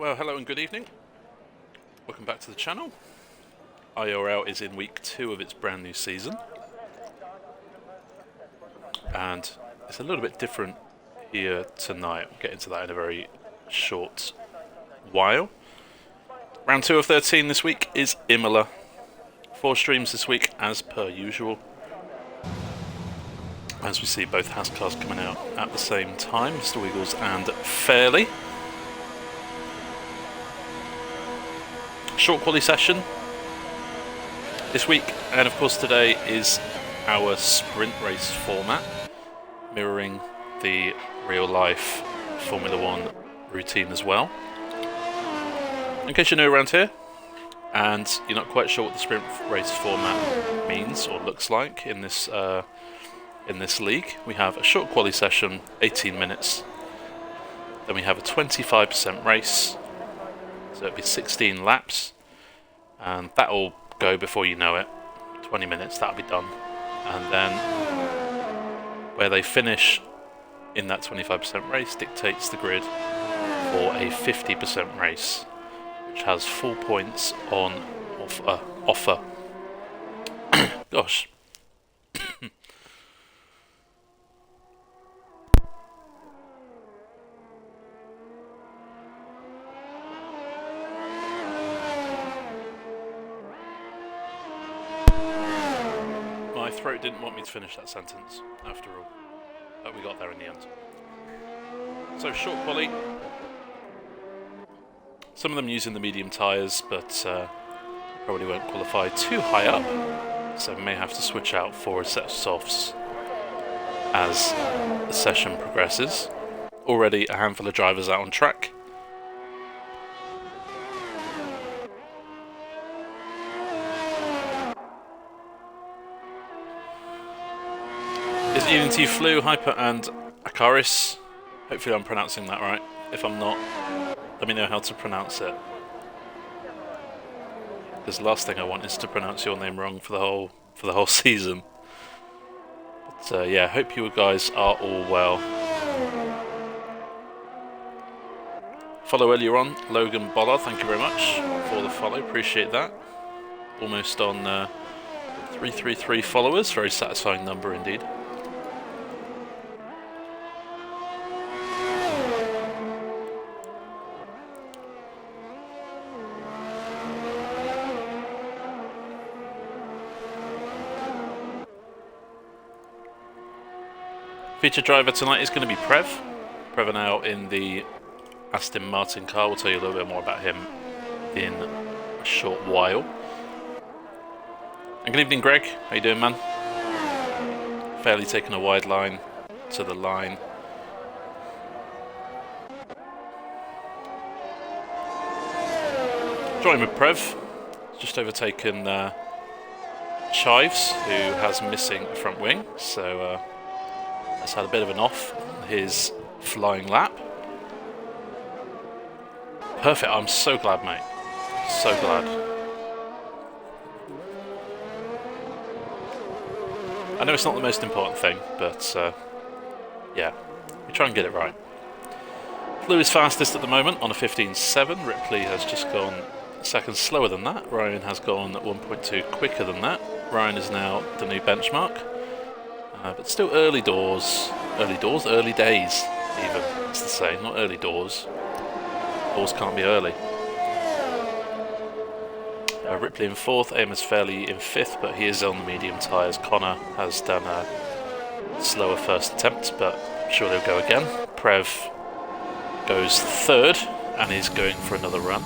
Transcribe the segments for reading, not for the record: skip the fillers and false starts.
Well, hello and good evening. Welcome back to the channel. IIRL is in week 2 of its brand new season. And it's a little bit different here tonight. We'll get into that in a very short while. Round 2 of 13 this week is Imola. 4 streams this week as per usual. As we see both Haas cars coming out at the same time, Mr. Wiggles and Fairley. Short quali session this week, and of course today is our sprint race format, mirroring the real life Formula 1 routine as well. In case you're new around here and you're not quite sure what the sprint race format means or looks like in this league, we have a short quali session, 18 minutes, then we have a 25% race. So it'll be 16 laps, and that'll go before you know it. 20 minutes, that'll be done. And then where they finish in that 25% race dictates the grid for a 50% race, which has full points on offer. Gosh. My throat didn't want me to finish that sentence, after all, but we got there in the end. So, short quali. Some of them using the medium tyres, but probably won't qualify too high up, so may have to switch out for a set of softs as the session progresses. Already a handful of drivers out on track. Is Unity Flu, Hyper and Akaris? Hopefully I'm pronouncing that right. If I'm not, let me know how to pronounce it. Because the last thing I want is to pronounce your name wrong for the whole season. But yeah, hope you guys are all well. Follow earlier on, Logan Bollard, thank you very much for the follow, appreciate that. Almost on 333 followers, very satisfying number indeed. Featured driver tonight is going to be Prev. Prev now in the Aston Martin car. We'll tell you a little bit more about him in a short while. And good evening, Greg. How you doing, man? Fairly taking a wide line to the line. Join with Prev. Just overtaken Chives, who has missing a front wing. So has had a bit of an off on his flying lap. Perfect, I'm so glad, mate. So glad. I know it's not the most important thing, but yeah, we try and get it right. Flu is fastest at the moment on a 15.7. Ripley has just gone a second slower than that. Ryan has gone 1.2 quicker than that. Ryan is now the new benchmark. But still early days, even, it's to say, not early doors. Doors can't be early. Ripley in 4th, Amos Fairley in 5th, but he is on the medium tyres. Connor has done a slower first attempt, but I'm sure he'll go again. Prev goes 3rd and is going for another run.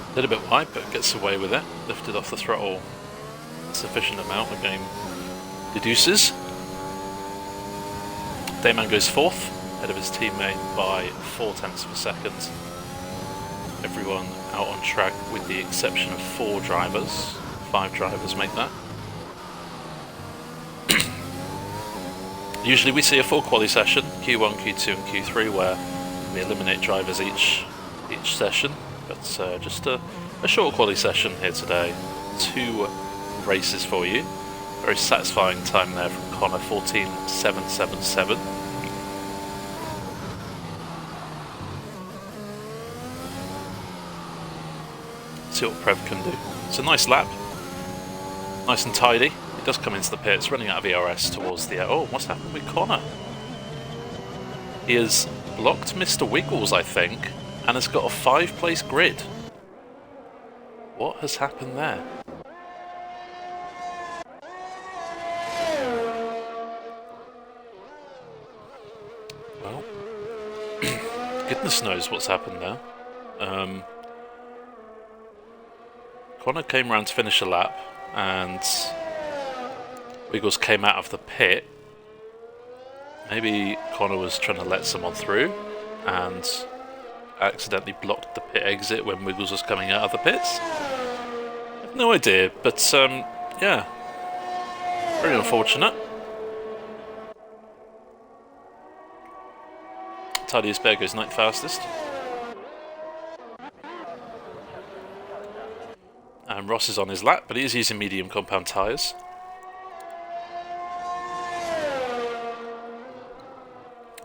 A little bit wide, but gets away with it. Lifted off the throttle sufficient amount, the game deduces. Dayman goes 4th, ahead of his teammate by 0.4 of a second. Everyone out on track with the exception of 4 drivers. 5 drivers make that. Usually we see a full quali session, Q1, Q2 and Q3, where we eliminate drivers each session. But just a short quali session here today. 2 races for you. Very satisfying time there from Connor, 14.777. See what Prev can do. It's a nice lap. Nice and tidy. He does come into the pits, running out of ERS towards the... Oh, what's happened with Connor? He has blocked Mr. Wiggles, I think, and has got a 5-place grid. What has happened there? Well, goodness knows what's happened there. Connor came around to finish a lap, and Wiggles came out of the pit. Maybe Connor was trying to let someone through and accidentally blocked the pit exit when Wiggles was coming out of the pits. I have no idea, but yeah, very unfortunate. Tidiest Bear goes 9th fastest. And Ross is on his lap, but he is using medium compound tyres.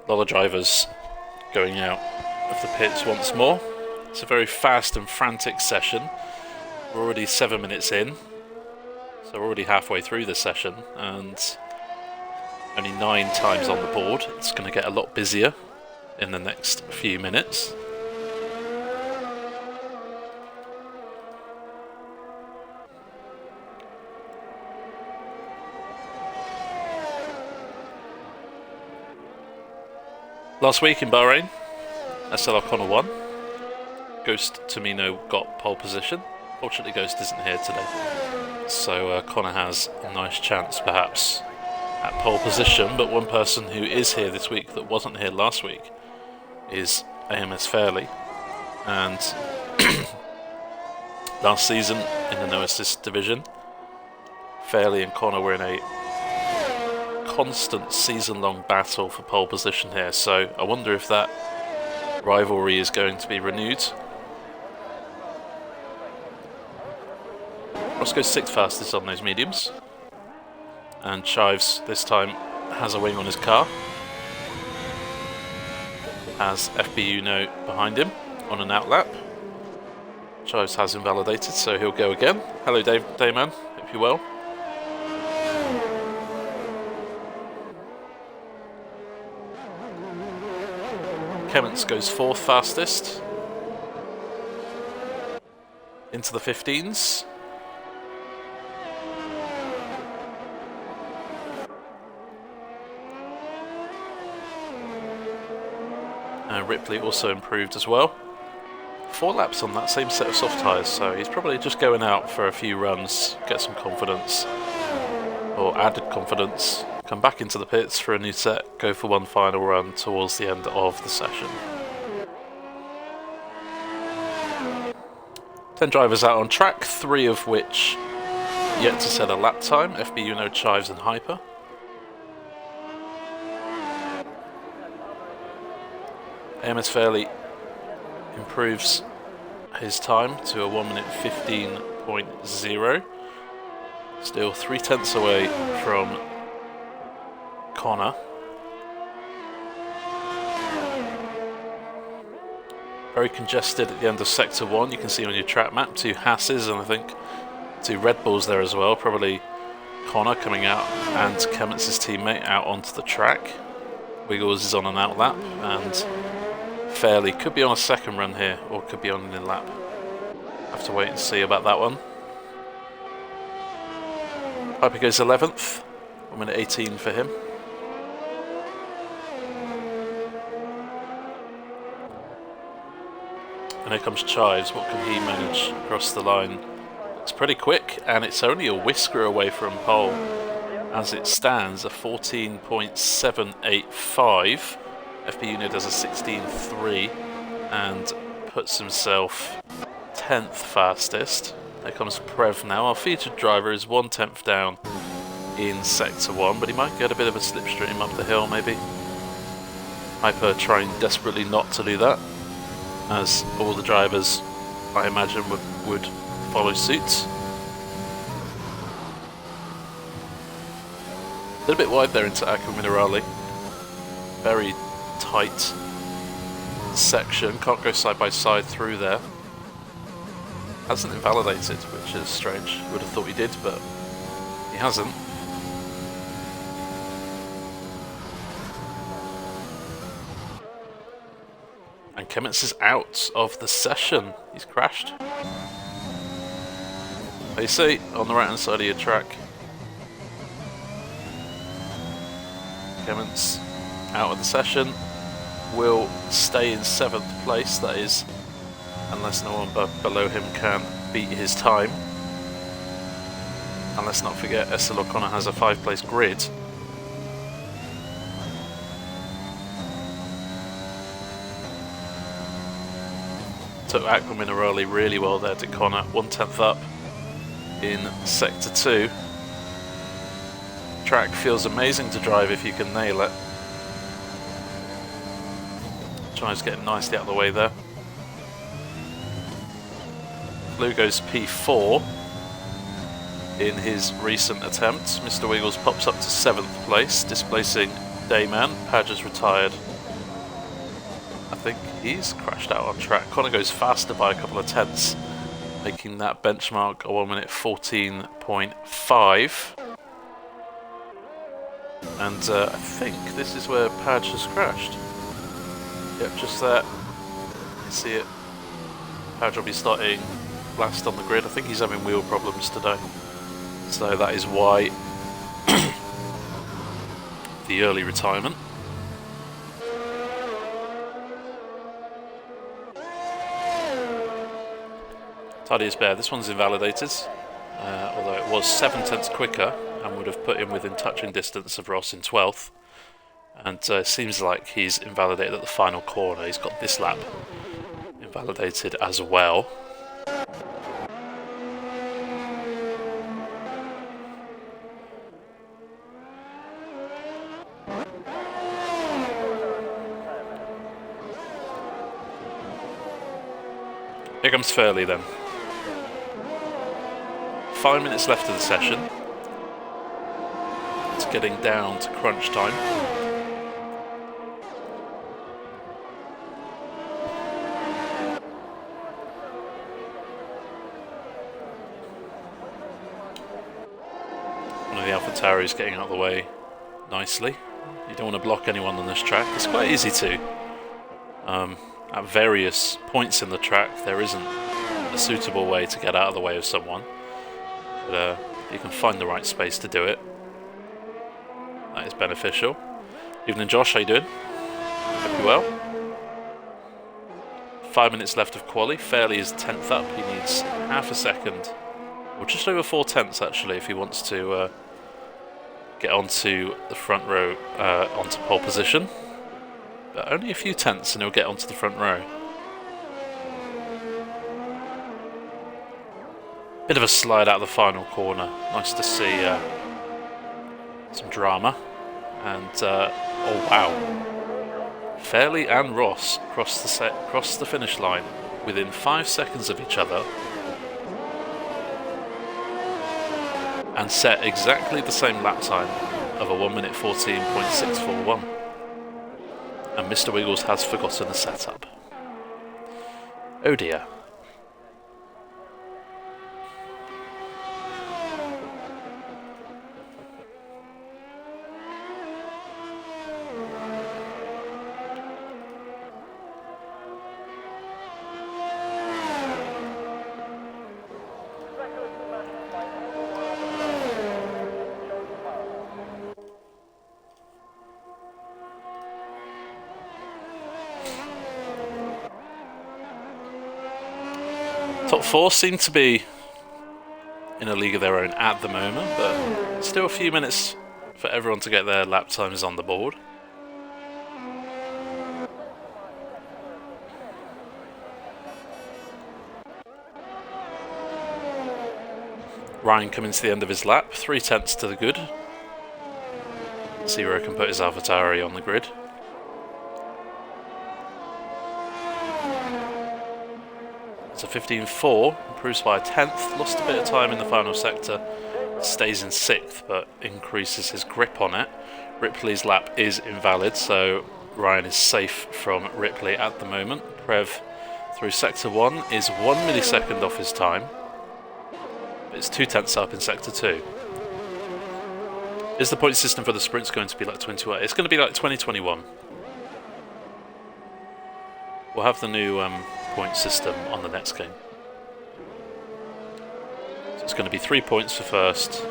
A lot of drivers going out of the pits once more. It's a very fast and frantic session. We're already 7 minutes in, so we're already halfway through the session, and only 9 times on the board. It's going to get a lot busier in the next few minutes. Last week in Bahrain, SLR Connor won. Ghost Tamino got pole position. Fortunately, Ghost isn't here today, so Connor has a nice chance perhaps at pole position. But one person who is here this week that wasn't here last week is AMS Fairley, and last season in the no assist division, Fairley and Connor were in a constant season-long battle for pole position here, so I wonder if that rivalry is going to be renewed. Ross goes 6th fastest on those mediums, and Chives this time has a wing on his car, has FB Uno behind him on an outlap. Chives has invalidated, so he'll go again. Hello Dayman, hope you're well. Kemmons goes 4th fastest into the 15s. Ripley also improved as well. 4 laps on that same set of soft tyres, so he's probably just going out for a few runs, get some confidence, or added confidence, come back into the pits for a new set, go for one final run towards the end of the session. 10 drivers out on track, 3 of which yet to set a lap time, FB Uno, Chives and Hyper. AMS Fairley improves his time to a 1 minute 15.0. Still 3/10 away from Connor. Very congested at the end of Sector 1. You can see on your track map 2 Hasses and I think 2 Red Bulls there as well. Probably Connor coming out and Kemmons' teammate out onto the track. Wiggles is on an outlap and Fairley could be on a second run here or could be on an in-lap. Have to wait and see about that one. Piper goes 11th, 1 minute 18 for him. And here comes Chives. What can he manage across the line? It's pretty quick, and it's only a whisker away from pole. As it stands, a 14.785. FP Uno does a 16.3 and puts himself 10th fastest. There comes Prev now. Our featured driver is 1/10 down in Sector 1, but he might get a bit of a slipstream up the hill maybe. Hyper trying desperately not to do that, as all the drivers, I imagine, would follow suit. little bit wide there into Aqua Minerale. Very tight section, can't go side by side through there. Hasn't invalidated, which is strange. Would have thought he did, but he hasn't. And Kemmets is out of the session. He's crashed. They say on the right hand side of your track. Kemmets out of the session. Will stay in 7th place, that is, unless no one below him can beat his time. And let's not forget, Essel O'Connor has a 5-place grid. Took Aqua Minerale really well there to Connor, 1/10 up in Sector 2. Track feels amazing to drive if you can nail it. Tries getting nicely out of the way there. Blue goes P4 in his recent attempt. Mr. Wiggles pops up to 7th place, displacing Dayman. Padge has retired. I think he's crashed out on track. Connor goes faster by a couple of tenths, making that benchmark a 1:14.5. And I think this is where Padge has crashed. Yep, just there. You see it. Padge will be starting last on the grid. I think he's having wheel problems today. So that is why the early retirement. Tidy as Bear. This one's invalidated, although it was 7 tenths quicker and would have put him within touching distance of Ross in 12th. And seems like he's invalidated at the final corner. He's got this lap invalidated as well. Here comes Fairley then. 5 minutes left of the session. It's getting down to crunch time. One of the AlphaTauris getting out of the way nicely. You don't want to block anyone on this track. It's quite easy to. At various points in the track, there isn't a suitable way to get out of the way of someone. But you can find the right space to do it. That is beneficial. Evening, Josh. How you doing? Hope you're well. 5 minutes left of quali. Fairley is 10th up. He needs half a second, or just over 4 tenths actually, if he wants to get onto the front row, onto pole position. But only a few tenths and he'll get onto the front row. Bit of a slide out of the final corner. Nice to see some drama. And oh wow, Fairley and Ross cross the finish line within 5 seconds of each other, and set exactly the same lap time of a 1:14.641. And Mr. Wiggles has forgotten the setup. Oh dear. Top 4 seem to be in a league of their own at the moment, but still a few minutes for everyone to get their lap times on the board. Ryan coming to the end of his lap, 3 tenths to the good. Zero can put his AlphaTauri on the grid. It's a 15.4, improves by a tenth, lost a bit of time in the final sector, stays in 6th but increases his grip on it. Ripley's lap is invalid, so Ryan is safe from Ripley at the moment. Prev through Sector 1 is 1 millisecond off his time. It's 2/10 up in Sector 2. Is the point system for the sprints going to be like 21? It's going to be like 2021. We'll have the new point system on the next game. So it's going to be 3 points for first.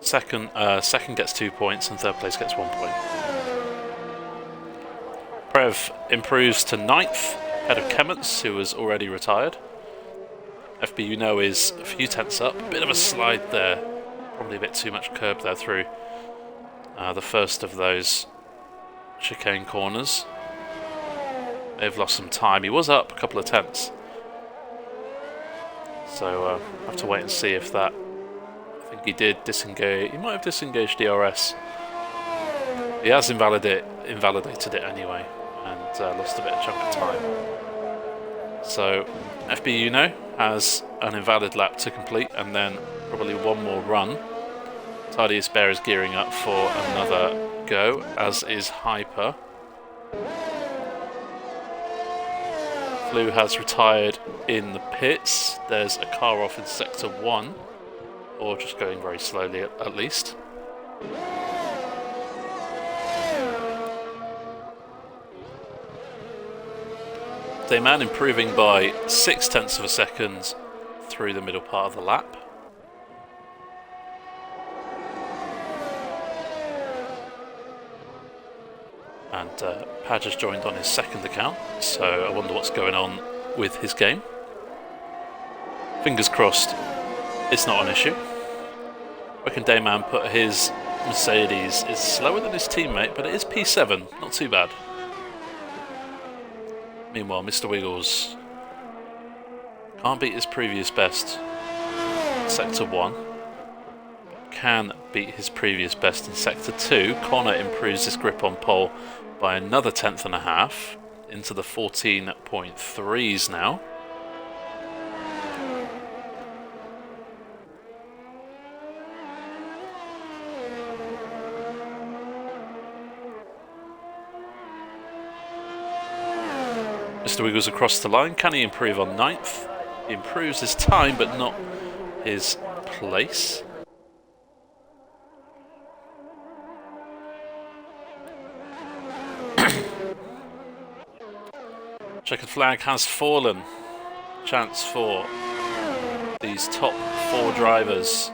Second gets 2 points and third place gets 1 point. Prev improves to 9th, ahead of Kemmets, who was already retired. FBU now is a few tenths up, a bit of a slide there. Probably a bit too much curb there through the first of those chicane corners. They've lost some time. He was up a couple of tenths. So have to wait and see if that... I think he did disengage. He might have disengaged DRS. He has invalidated it anyway and lost a bit of chunk of time. So FBU now has an invalid lap to complete and then probably one more run. Tardiest Bear is gearing up for another go, as is Hyper. Flu has retired in the pits. There's a car off in Sector 1, or just going very slowly at least. Dayman improving by 0.6 of a second through the middle part of the lap. And Padge has joined on his second account, so I wonder what's going on with his game. Fingers crossed it's not an issue. I reckon Dayman put his Mercedes, it's slower than his teammate, but it is P7, not too bad. Meanwhile, Mr. Wiggles can't beat his previous best in Sector 1. Can beat his previous best in Sector 2. Connor improves his grip on pole by another 1/10.5 into the 14.3s now. Mr. Wiggles across the line. Can he improve on 9th? He improves his time, but not his place. Checkered flag has fallen. Chance for these top 4 drivers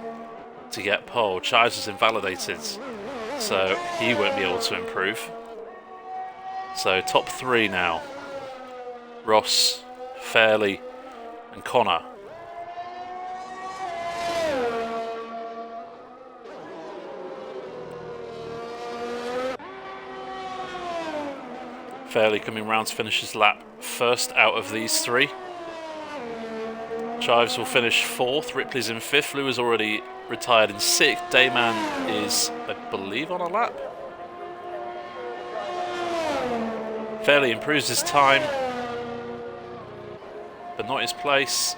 to get pole. Chives is invalidated, so he won't be able to improve. So top 3 now. Ross, Fairley and Connor. Fairley coming round to finish his lap first out of these 3. Chives will finish 4th, Ripley's in 5th, Flew is already retired in 6th, Dayman is, I believe, on a lap. Fairley improves his time, but not his place,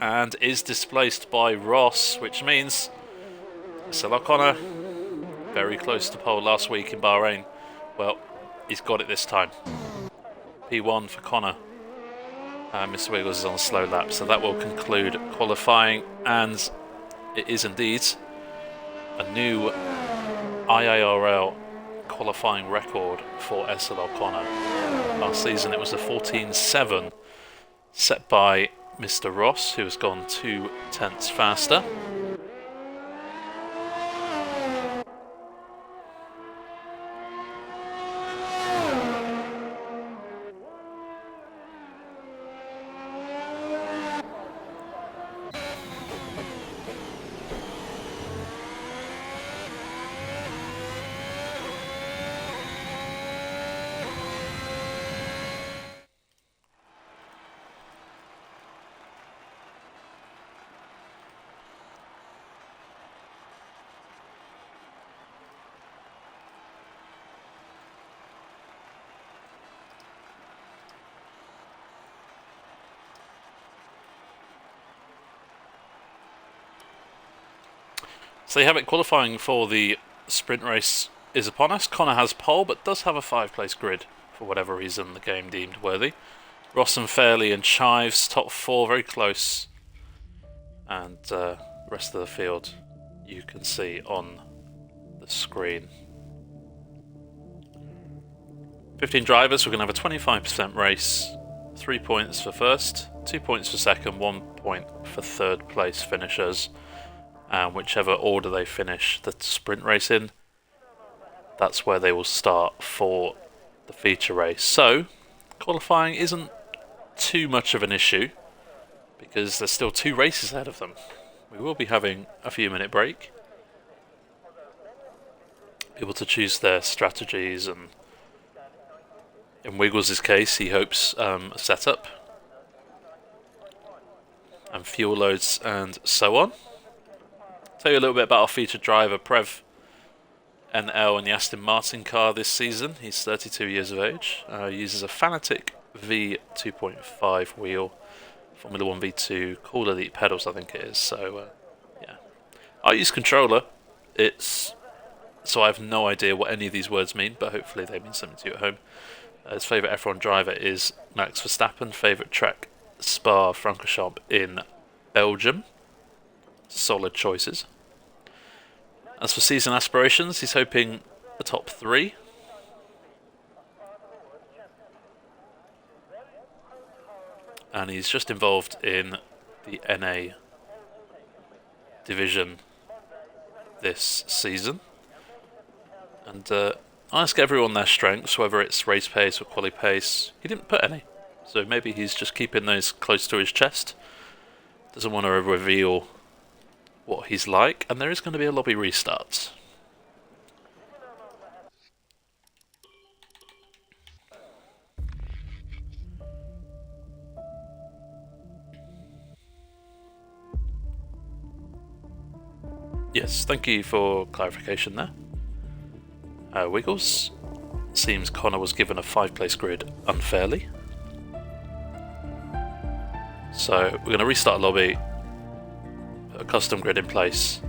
and is displaced by Ross, which means Salah Connor, very close to pole last week in Bahrain. Well, he's got it this time. P1 for Connor. Mr. Wiggles is on a slow lap, so that will conclude qualifying, and it is indeed a new IIRL qualifying record for SLR Connor. Last season it was a 14.7 set by Mr. Ross, who has gone 0.2 faster. So you have it, qualifying for the sprint race is upon us. Connor has pole, but does have a 5-place grid for whatever reason the game deemed worthy. Ross and Fairley and Chives, top 4, very close. And the rest of the field you can see on the screen. 15 drivers, we're going to have a 25% race. 3 points for first, 2 points for second, 1 point for third place finishers. And whichever order they finish the sprint race in, that's where they will start for the feature race. So, qualifying isn't too much of an issue, because there's still 2 races ahead of them. We will be having a few minute break. Able to choose their strategies, and in Wiggles' case, he hopes a setup and fuel loads and so on. Tell you a little bit about our featured driver, Prev NL, in the Aston Martin car this season. He's 32 years of age. Uses a Fanatic V 2.5 wheel, Formula 1 V2, Cool Elite pedals, I think it is. So, yeah. I use controller. So I have no idea what any of these words mean, but hopefully they mean something to you at home. His favourite F1 driver is Max Verstappen. Favourite track, Spa-Francorchamps in Belgium. Solid choices. As for season aspirations, he's hoping the top 3. And he's just involved in the NA division this season. And I ask everyone their strengths, whether it's race pace or quali pace. He didn't put any, so maybe he's just keeping those close to his chest. Doesn't want to reveal what he's like, and there is going to be a lobby restart. Yes, thank you for clarification there. Wiggles. Seems Connor was given a 5-place grid unfairly. So we're going to restart a lobby, put a custom grid in place.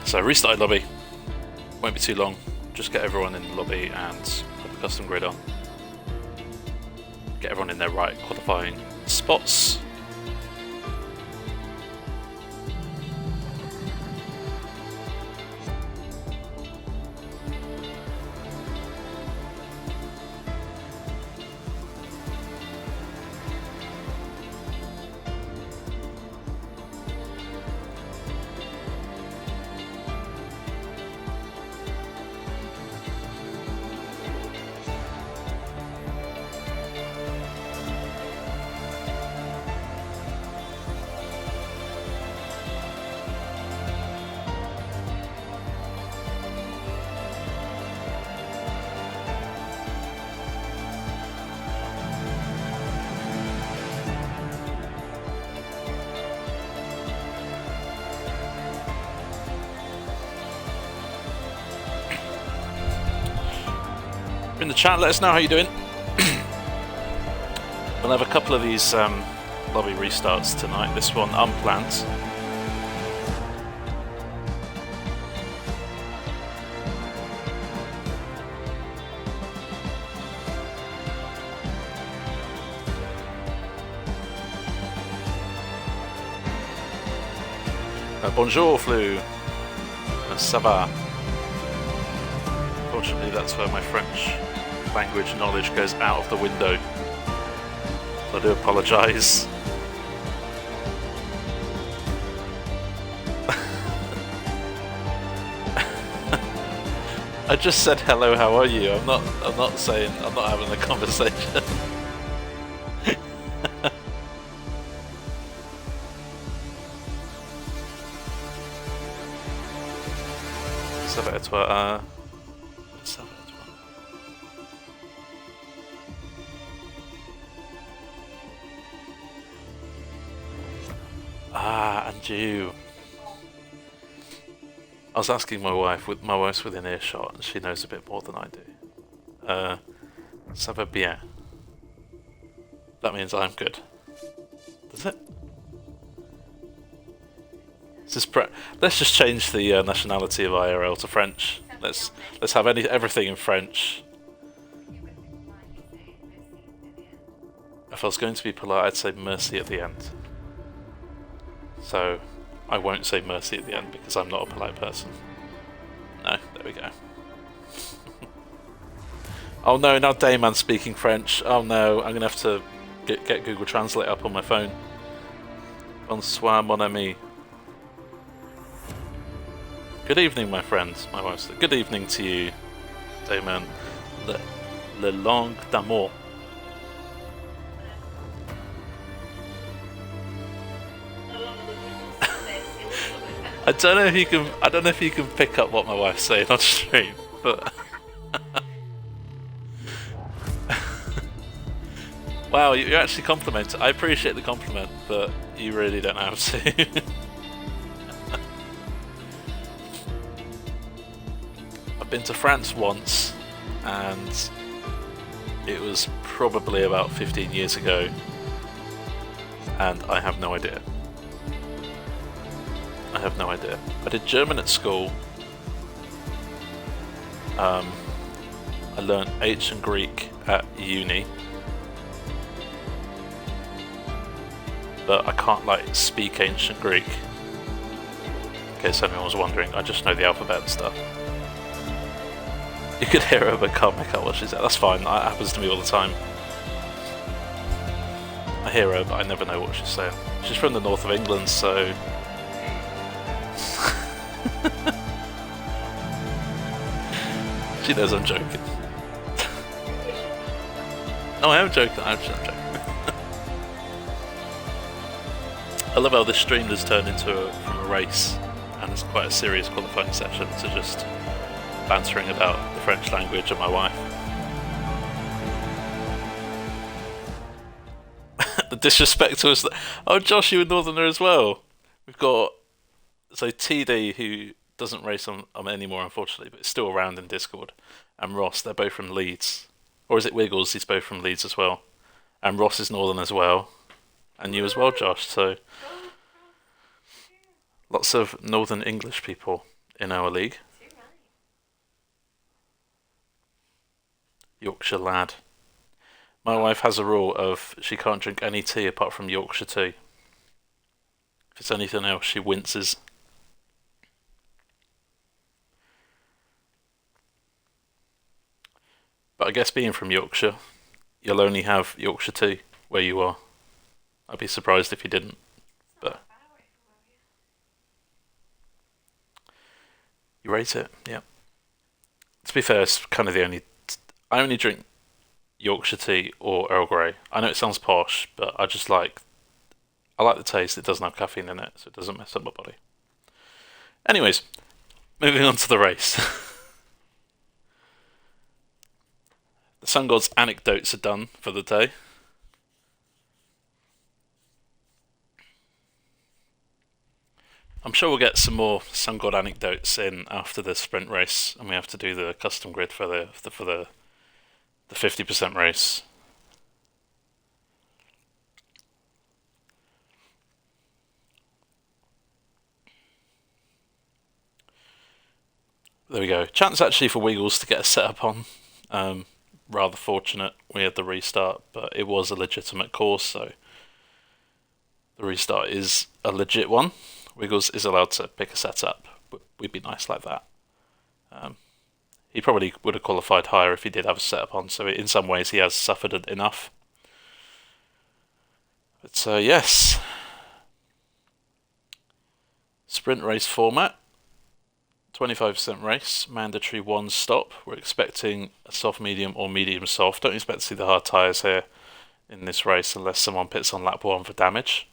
So restarted lobby, won't be too long, just get everyone in the lobby and put the custom grid on. Get everyone in their right qualifying spots. in the chat, let us know how you're doing. We'll have a couple of these lobby restarts tonight. This one unplanned. Bonjour, Flu. Ça va? Fortunately, that's where my French language knowledge goes out of the window. So I do apologise. I just said hello. How are you? I'm not saying. I'm not having a conversation. Ça va et toi? Ça va et toi? Ah, and you. I was asking my wife. My wife's within earshot, and she knows a bit more than I do. Ça va bien. That means I'm good. Does it? Let's just change the nationality of IRL to French. Let's have everything in French. If I was going to be polite, I'd say merci at the end. So I won't say mercy at the end because I'm not a polite person. No, there we go. Oh no, now Dayman's speaking French. Oh no, I'm gonna have to get Google Translate up on my phone. Bonsoir, mon ami. Good evening, my friends. My wife said, good evening to you, Dayman. Le langue d'amour. I don't know if you can pick up what my wife's saying on stream, but wow, you're actually complimenting. I appreciate the compliment, but you really don't have to. I've been to France once, and it was probably about 15 years ago, and I have no idea. I have no idea. I did German at school. I learnt ancient Greek at uni, but I can't speak ancient Greek. In case anyone was wondering, I just know the alphabet and stuff. You could hear her but can't make out what she said. That's fine. That happens to me all the time. I hear her but I never know what she's saying. She's from the north of England, so she knows I'm joking. No, I am joking. I'm joking. I love how this stream has turned from a race, and it's quite a serious qualifying session, to just bantering about the French language and my wife. The disrespect to us. Oh, Josh, you a Northerner as well. We've got TD, who doesn't race on anymore, unfortunately, but is still around in Discord, and Ross. They're both from Leeds, or is it Wiggles? He's both from Leeds as well, and Ross is Northern as well, and you as well, Josh. So lots of Northern English people in our league. Yorkshire lad. My wife has a rule of she can't drink any tea apart from Yorkshire tea. If it's anything else, she winces. But I guess being from Yorkshire, you'll only have Yorkshire tea where you are. I'd be surprised if you didn't. But you rate it, yeah. To be fair, it's kind of the only. I only drink Yorkshire tea or Earl Grey. I know it sounds posh, but I like the taste. It doesn't have caffeine in it, so it doesn't mess up my body. Anyways, moving on to the race. The Sun God's anecdotes are done for the day. I'm sure we'll get some more Sun God anecdotes in after the sprint race, and we have to do the custom grid for the the 50% race. There we go. Chance actually for Wiggles to get a setup on. Rather fortunate we had the restart, but it was a legitimate course, so the restart is a legit one. Wiggles is allowed to pick a setup. We'd be nice like that. He probably would have qualified higher if he did have a setup on, so in some ways he has suffered enough. But yes. Sprint race format. 25% race, mandatory one stop. We're expecting a soft medium or medium soft. Don't expect to see the hard tyres here in this race unless someone pits on lap 1 for damage.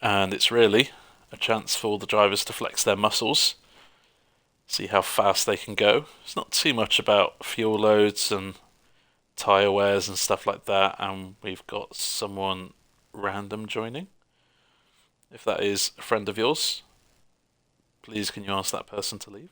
And it's really a chance for all the drivers to flex their muscles, see how fast they can go. It's not too much about fuel loads and tyre wears and stuff like that, and we've got someone random joining. If that is a friend of yours, please can you ask that person to leave?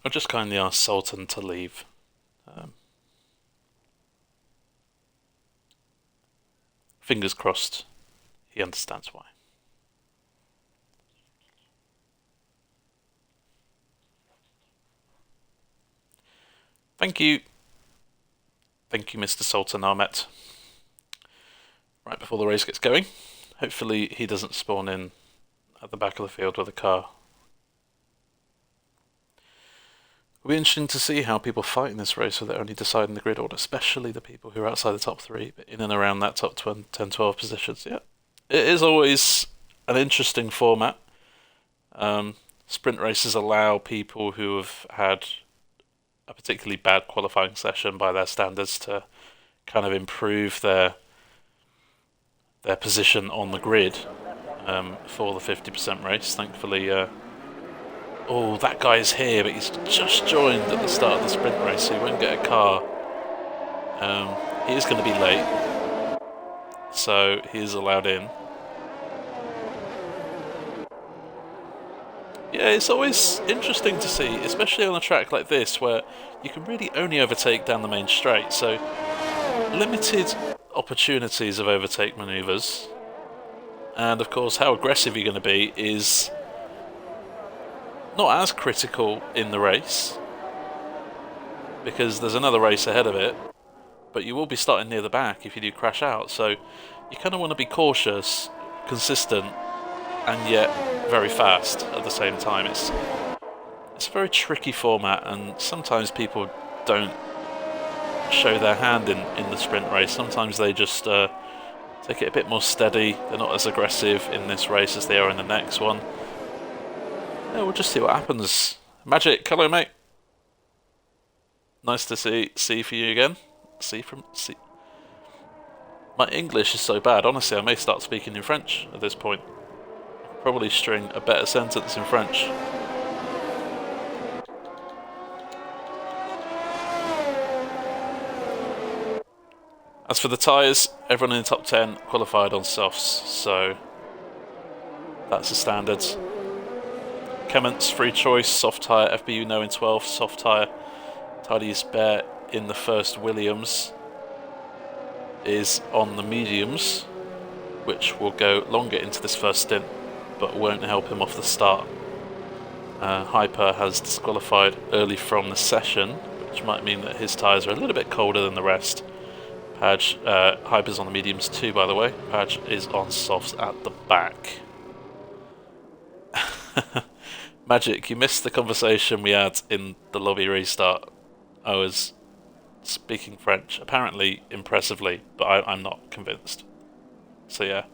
I'll just kindly ask Sultan to leave. Fingers crossed, he understands why. Thank you. Thank you, Mr. Sultan Ahmet. Right before the race gets going, hopefully he doesn't spawn in at the back of the field with a car. It'll be interesting to see how people fight in this race, so they're only deciding the grid order, especially the people who are outside the top 3, but in and around that top 10, 12 positions. Yeah, it is always an interesting format. Sprint races allow people who have had a particularly bad qualifying session by their standards to kind of improve their position on the grid for the 50% race. Thankfully, oh, that guy's here, but he's just joined at the start of the sprint race, so he won't get a car. He is going to be late, so he is allowed in. Yeah, it's always interesting to see, especially on a track like this, where you can really only overtake down the main straight, so limited opportunities of overtake manoeuvres. And of course, how aggressive you're going to be is not as critical in the race, because there's another race ahead of it, but you will be starting near the back if you do crash out, so you kind of want to be cautious, consistent, and yet very fast at the same time. It's a very tricky format, and sometimes people don't show their hand in the sprint race. Sometimes they just take it a bit more steady. They're not as aggressive in this race as they are in the next one. Yeah, we'll just see what happens. Magic, hello mate. Nice to see for you again. See. My English is so bad, honestly, I may start speaking in French at this point. Probably string a better sentence in French. As for the tyres, everyone in the top 10 qualified on softs, so that's the standards. Kemment's free choice, soft tyre, FBU no in 12th, soft tyre. Tidiest Bear in the first Williams is on the mediums, which will go longer into this first stint, but won't help him off the start. Hyper has disqualified early from the session, which might mean that his tyres are a little bit colder than the rest. Padge, Hyper's on the mediums too, by the way. Padge is on softs at the back. Magic, you missed the conversation we had in the lobby restart. I was speaking French, apparently impressively, but I'm not convinced. So yeah,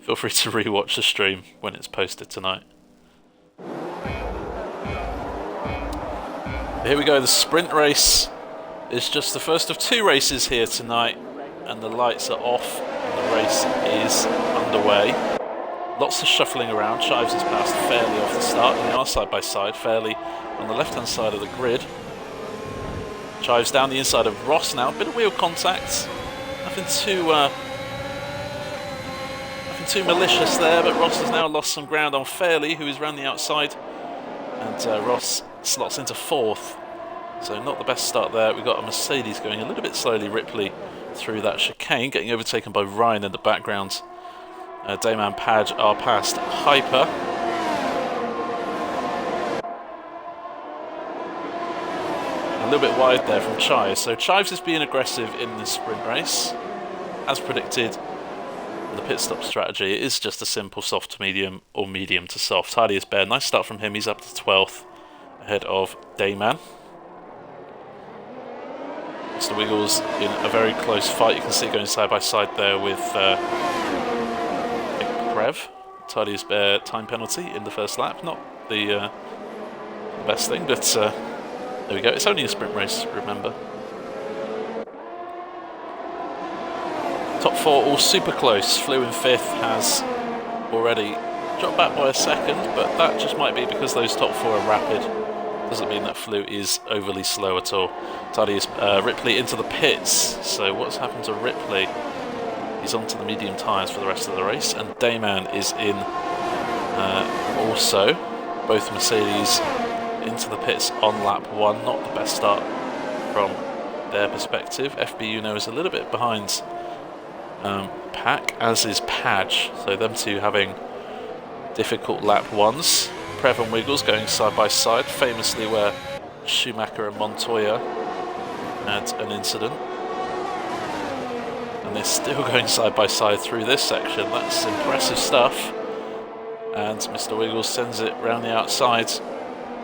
feel free to rewatch the stream when it's posted tonight. Here we go, the sprint race is just the first of 2 races here tonight, and the lights are off and the race is underway. Lots of shuffling around. Chives has passed Fairley off the start, and they are side by side. Fairley on the left hand side of the grid. Chives down the inside of Ross now. Bit of wheel contact. Nothing too malicious there, but Ross has now lost some ground on Fairley, who is round the outside, and Ross slots into 4th. So not the best start there. We've got a Mercedes going a little bit slowly. Ripley through that chicane, getting overtaken by Ryan in the background. Dayman and Padge are past Hyper. A little bit wide there from Chives. So Chives is being aggressive in this sprint race. As predicted, the pit stop strategy is just a simple soft to medium or medium to soft. Tidiest Bear, nice start from him. He's up to 12th ahead of Dayman. Mr. Wiggles in a very close fight. You can see it going side by side there with Prev. Tidiest Bear time penalty in the first lap. Not the best thing, but there we go. It's only a sprint race, remember. Top 4 all super close. Flew in 5th has already dropped back by a second, but that just might be because those top 4 are rapid. Doesn't mean that Flew is overly slow at all. Tidiest Ripley into the pits. So what's happened to Ripley? He's onto the medium tyres for the rest of the race, and Dayman is in also. Both Mercedes into the pits on lap 1. Not the best start from their perspective. FBU now is a little bit behind Pack, as is Padge. So them two having difficult lap 1s. Prev and Wiggles going side by side, famously where Schumacher and Montoya had an incident. And they're still going side by side through this section. That's impressive stuff. And Mr. Wiggles sends it round the outside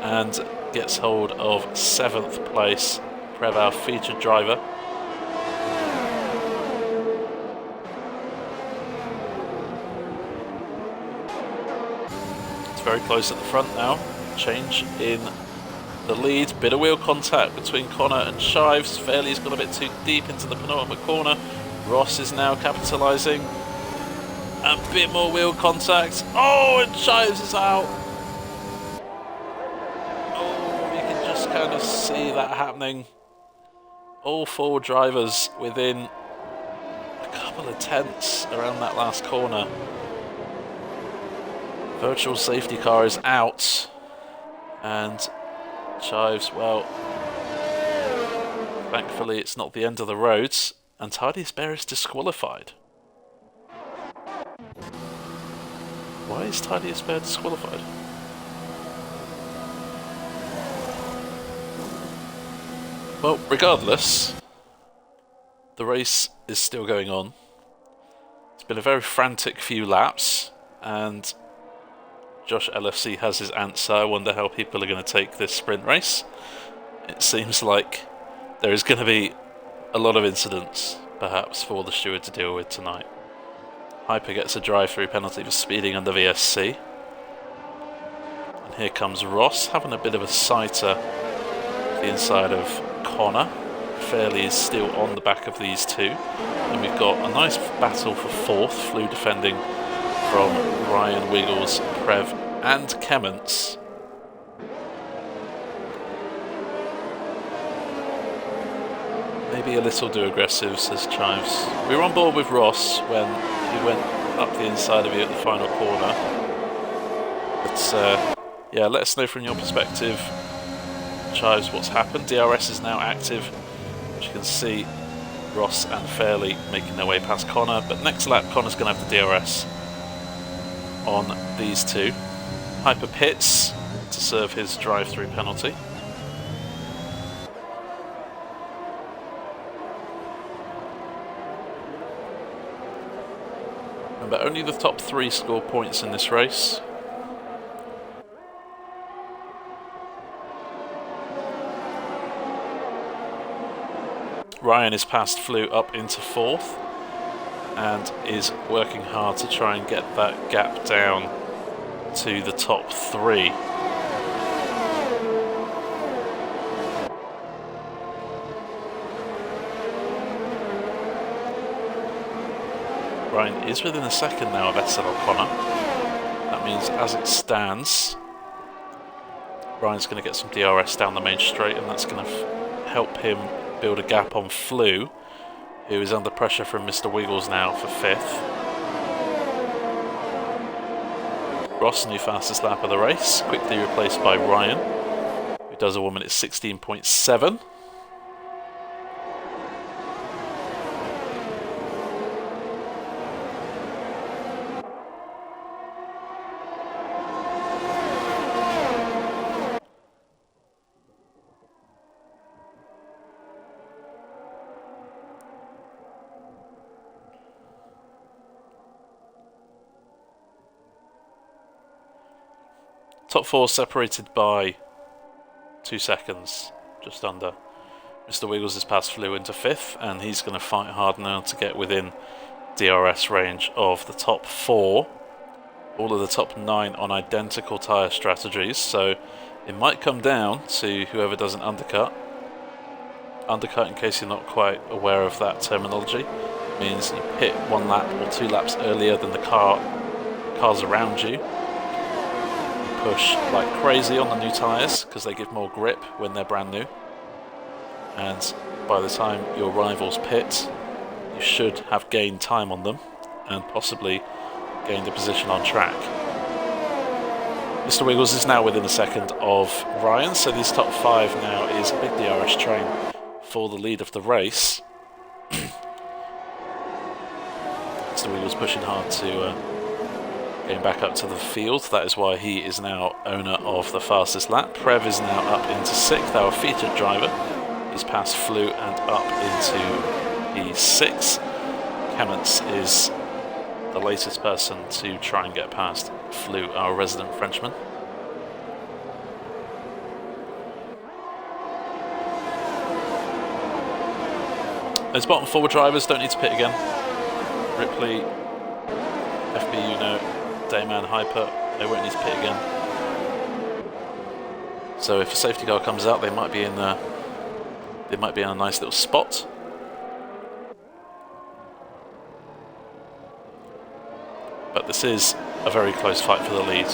and gets hold of 7th place. Prev, our featured driver. It's very close at the front now. Change in the lead. Bit of wheel contact between Connor and Chives. Fairley's got a bit too deep into the penultimate corner. Ross is now capitalising. A bit more wheel contact. Oh, and Chives is out. Oh, you can just kind of see that happening. All 4 drivers within a couple of tenths around that last corner. Virtual safety car is out. And Chives, well, thankfully it's not the end of the roads. And Tidiest Bear is disqualified. Why is Tidiest Bear disqualified? Well, regardless, the race is still going on. It's been a very frantic few laps, and Josh LFC has his answer. I wonder how people are going to take this sprint race. It seems like there is going to be a lot of incidents, perhaps, for the steward to deal with tonight. Hyper gets a drive-through penalty for speeding under VSC. And here comes Ross, having a bit of a sighter the inside of Connor. Fairley is still on the back of these two. And we've got a nice battle for 4th. Flew defending from Ryan, Wiggles, Prev and Kemments. Maybe a little too aggressive, says Chives. We were on board with Ross when he went up the inside of you at the final corner. But yeah, let us know from your perspective, Chives, what's happened. DRS is now active. As you can see, Ross and Fairley making their way past Connor. But next lap, Connor's going to have the DRS on these two. Hyper pits to serve his drive-through penalty. Remember, only the top 3 score points in this race. Ryan is past Flew up into 4th and is working hard to try and get that gap down to the top 3. Ryan is within a second now of Essel O'Connor. That means, as it stands, Ryan's going to get some DRS down the main straight, and that's going to help him build a gap on Flew, who is under pressure from Mr. Wiggles now for 5th. Ross, new fastest lap of the race, quickly replaced by Ryan, who does a 1 minute 16.7. Top 4 separated by 2 seconds, just under. Mr. Wiggles is past Flew into 5th, and he's going to fight hard now to get within DRS range of the top 4. All of the top 9 on identical tyre strategies, so it might come down to whoever does an undercut. Undercut, in case you're not quite aware of that terminology, means you pit 1 lap or 2 laps earlier than the cars around you. Push like crazy on the new tyres because they give more grip when they're brand new, and by the time your rivals pit, you should have gained time on them and possibly gained a position on track. Mr. Wiggles is now within a second of Ryan, so this top 5 now is a big DRS train for the lead of the race. Mr. Wiggles pushing hard to getting back up to the field. That is why he is now owner of the fastest lap. Prev is now up into 6th, our featured driver. He's past Flew and up into P6. Clements is the latest person to try and get past Flew, our resident Frenchman. Those bottom 4 drivers don't need to pit again. Ripley, FB Uno, Dayman, Hyper, they won't need to pit again. So if a safety car comes out, they might be in a nice little spot. But this is a very close fight for the lead.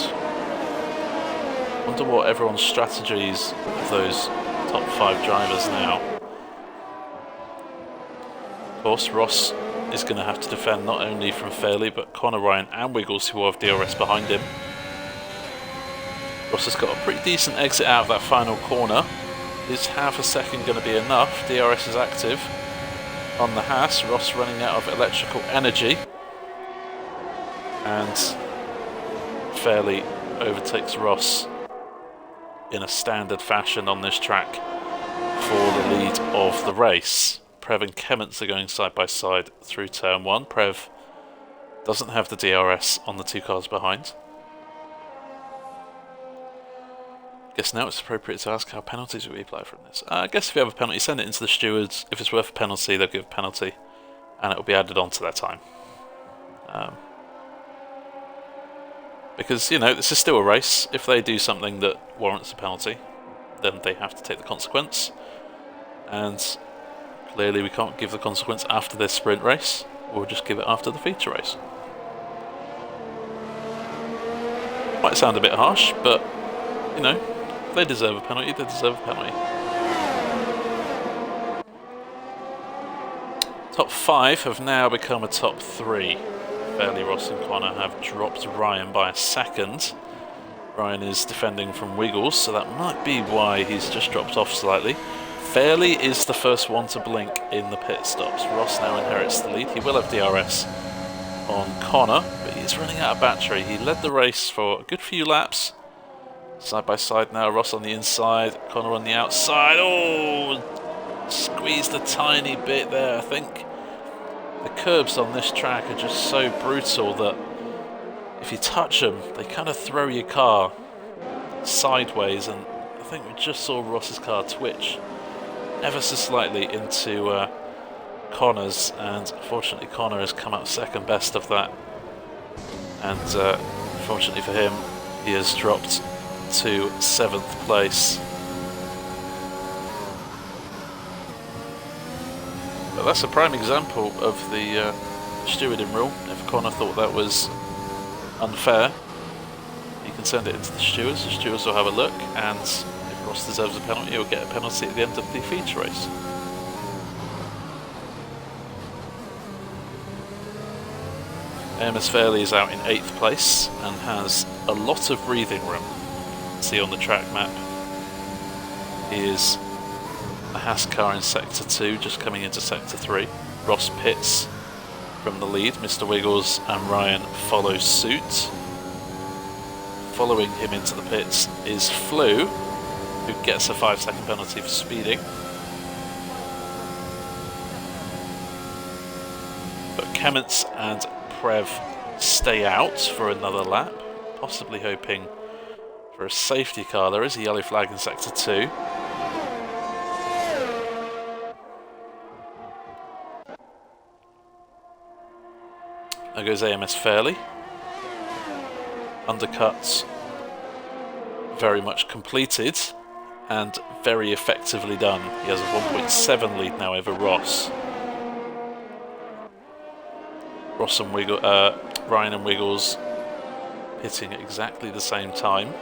Wonder what everyone's strategies of those top 5 drivers now. Of course, Ross is going to have to defend not only from Fairley, but Connor, Ryan and Wiggles, who have DRS behind him. Ross has got a pretty decent exit out of that final corner. Is half a second going to be enough? DRS is active on the Haas. Ross running out of electrical energy. And Fairley overtakes Ross in a standard fashion on this track for the lead of the race. Prev and Kemments are going side by side through turn 1. Prev doesn't have the DRS on the 2 cars behind. Guess now it's appropriate to ask how penalties will be applied from this. I guess if you have a penalty, send it into the stewards. If it's worth a penalty, they'll give a penalty, and it will be added on to their time. Because, you know, this is still a race. If they do something that warrants a penalty, then they have to take the consequence. And clearly we can't give the consequence after this sprint race. We'll just give it after the feature race. Might sound a bit harsh, but, you know, if they deserve a penalty, they deserve a penalty. Top 5 have now become a top 3. Fairley, Ross and Connor have dropped Ryan by a second. Ryan is defending from Wiggles, so that might be why he's just dropped off slightly. Fairley is the first one to blink in the pit stops. Ross now inherits the lead. He will have DRS on Connor, but he's running out of battery. He led the race for a good few laps. Side by side now, Ross on the inside, Connor on the outside. Oh, squeezed a tiny bit there, I think. The curbs on this track are just so brutal that if you touch them, they kind of throw your car sideways, and I think we just saw Ross's car twitch ever so slightly into Connor's, and unfortunately Connor has come out second best of that, and fortunately for him, he has dropped to 7th place. But that's a prime example of the stewarding rule. If Connor thought that was unfair, you can send it into the stewards. The stewards will have a look, and if Ross deserves a penalty, he'll get a penalty at the end of the feature race. AMS Fairley is out in 8th place and has a lot of breathing room. See on the track map, he is a Haas car in Sector 2, just coming into Sector 3. Ross pits from the lead. Mr. Wiggles and Ryan follow suit. Following him into the pits is Flew, who gets a 5-second penalty for speeding. But Kemmets and Prev stay out for another lap, possibly hoping for a safety car. There is a yellow flag in Sector 2. There goes AMS Fairley. Undercuts very much completed and very effectively done. He has a 1.7 lead now over Ross. Ryan and Wiggles hitting at exactly the same time.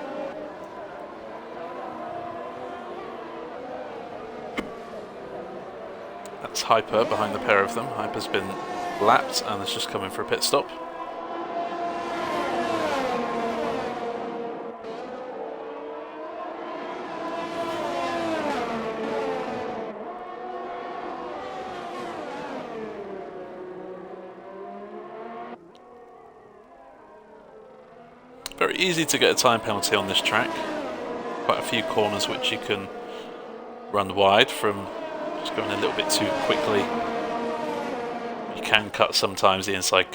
That's Hyper behind the pair of them. Hyper's been lapped and is just coming for a pit stop. Very easy to get a time penalty on this track. Quite a few corners which you can run wide from just going a little bit too quickly. You can cut sometimes the inside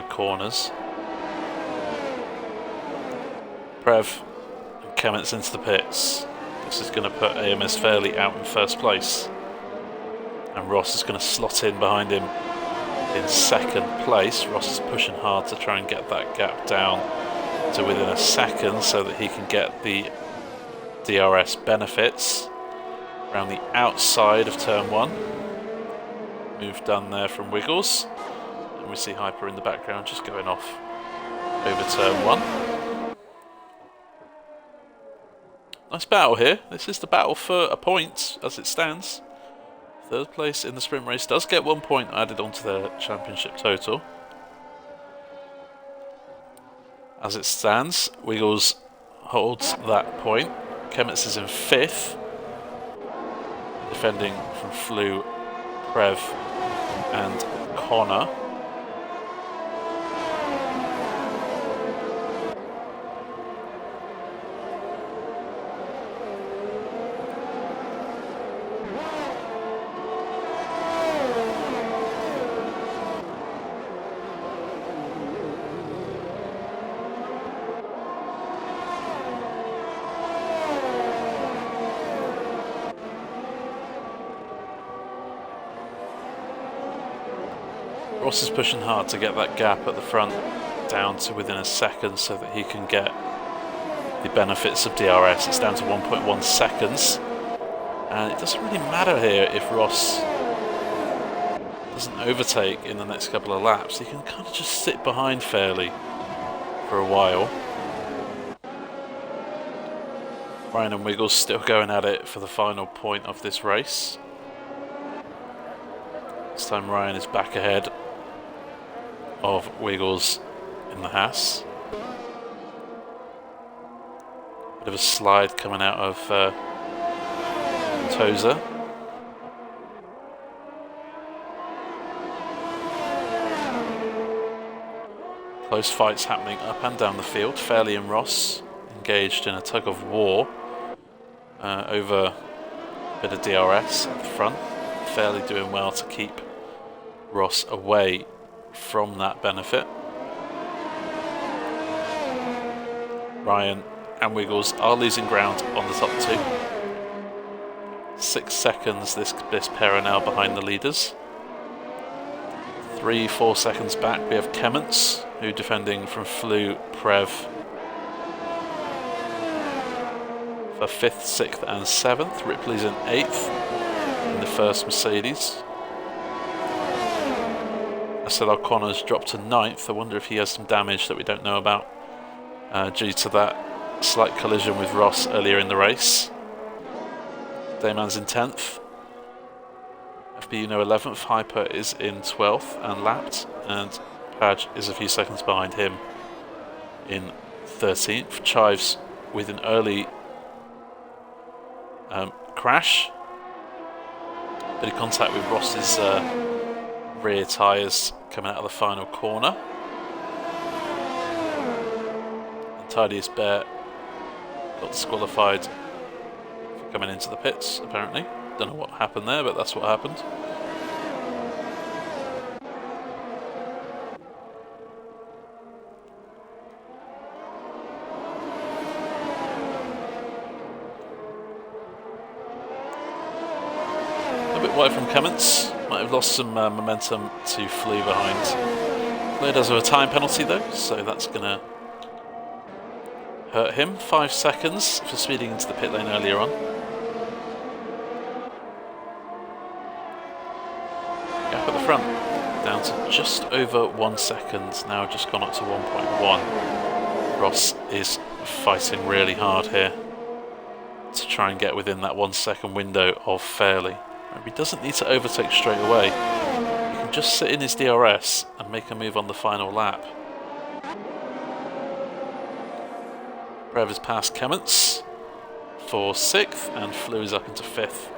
corners. Prev and Kemmets into the pits. This is going to put AMS Fairley out in first place. And Ross is going to slot in behind him in second place. Ross is pushing hard to try and get that gap down to within a second so that he can get the DRS benefits around the outside of turn 1. Move done there from Wiggles, and we see Hyper in the background just going off over turn 1. Nice battle here. This is the battle for a point as it stands. Third place in the sprint race does get 1 point added onto their championship total. As it stands, Wiggles holds that point. Kemmets is in 5th, defending from Flew, Prev and Connor. Ross is pushing hard to get that gap at the front down to within a second so that he can get the benefits of DRS. It's down to 1.1 seconds. And it doesn't really matter here if Ross doesn't overtake in the next couple of laps. He can kind of just sit behind Fairley for a while. Ryan and Wiggles still going at it for the final point of this race. This time Ryan is back ahead of Wiggles in the Haas. Bit of a slide coming out of Tozer. Close fights happening up and down the field. Fairley and Ross engaged in a tug of war over a bit of DRS at the front. Fairley doing well to keep Ross away from that benefit. Ryan and Wiggles are losing ground on the top two. 6 seconds this pair are now behind the leaders. 3-4 seconds back we have Kemments, who defending from Flew, Prev for 5th, 6th and 7th. Ripley's in 8th in the first Mercedes. SLR Connor's dropped to 9th. I wonder if he has some damage that we don't know about due to that slight collision with Ross earlier in the race. Dayman's in 10th. FB Uno 11th. Hyper is in 12th and lapped, and Padge is a few seconds behind him in 13th. Chives with an early crash. Bit of contact with Ross's rear tyres coming out of the final corner. Untidiest Bear got disqualified for coming into the pits, apparently. Don't know what happened there, but that's what happened. A bit wide from Kemments. Might have lost some momentum to Flew behind. Flew does have a time penalty though, so that's going to hurt him. 5 seconds for speeding into the pit lane earlier on. Gap at the front, down to just over 1 second, now just gone up to 1.1. Ross is fighting really hard here to try and get within that 1 second window of Fairley. He doesn't need to overtake straight away. He can just sit in his DRS and make a move on the final lap. Prev has passed Kemments for 6th and Flew is up into 5th.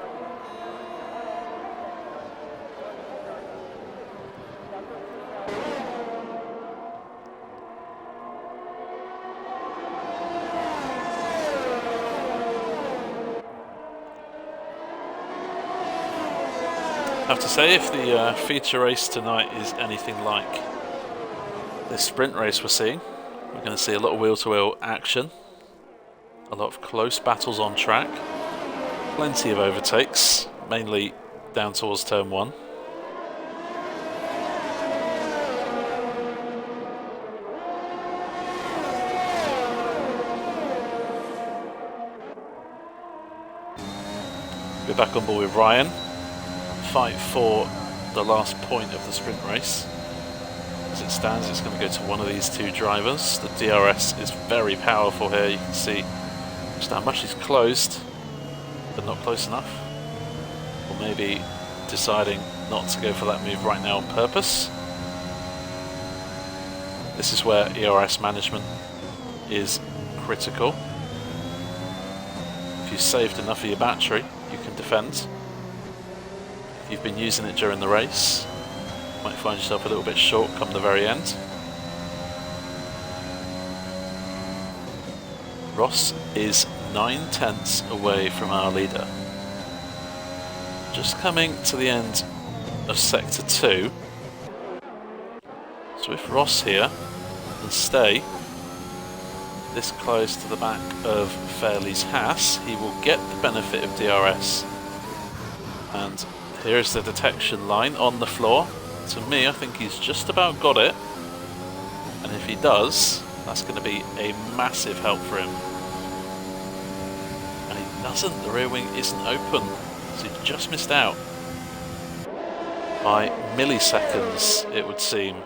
I have to say, if the feature race tonight is anything like this sprint race we're seeing, we're going to see a lot of wheel-to-wheel action, a lot of close battles on track, plenty of overtakes, mainly down towards turn 1. We're back on board with Ryan. Fight for the last point of the sprint race. As it stands, it's going to go to one of these two drivers. The DRS is very powerful here. You can see just how much he's closed, but not close enough. Or maybe deciding not to go for that move right now on purpose. This is where ERS management is critical. If you've saved enough of your battery, you can defend. If you've been using it during the race, you might find yourself a little bit short come the very end. Ross is 9/10 away from our leader. Just coming to the end of Sector 2. So if Ross here can stay this close to the back of Fairley's Haas, he will get the benefit of DRS. And here is the detection line on the floor. To me, I think he's just about got it. And if he does, that's going to be a massive help for him. And he doesn't, the rear wing isn't open. So he just missed out by milliseconds, it would seem.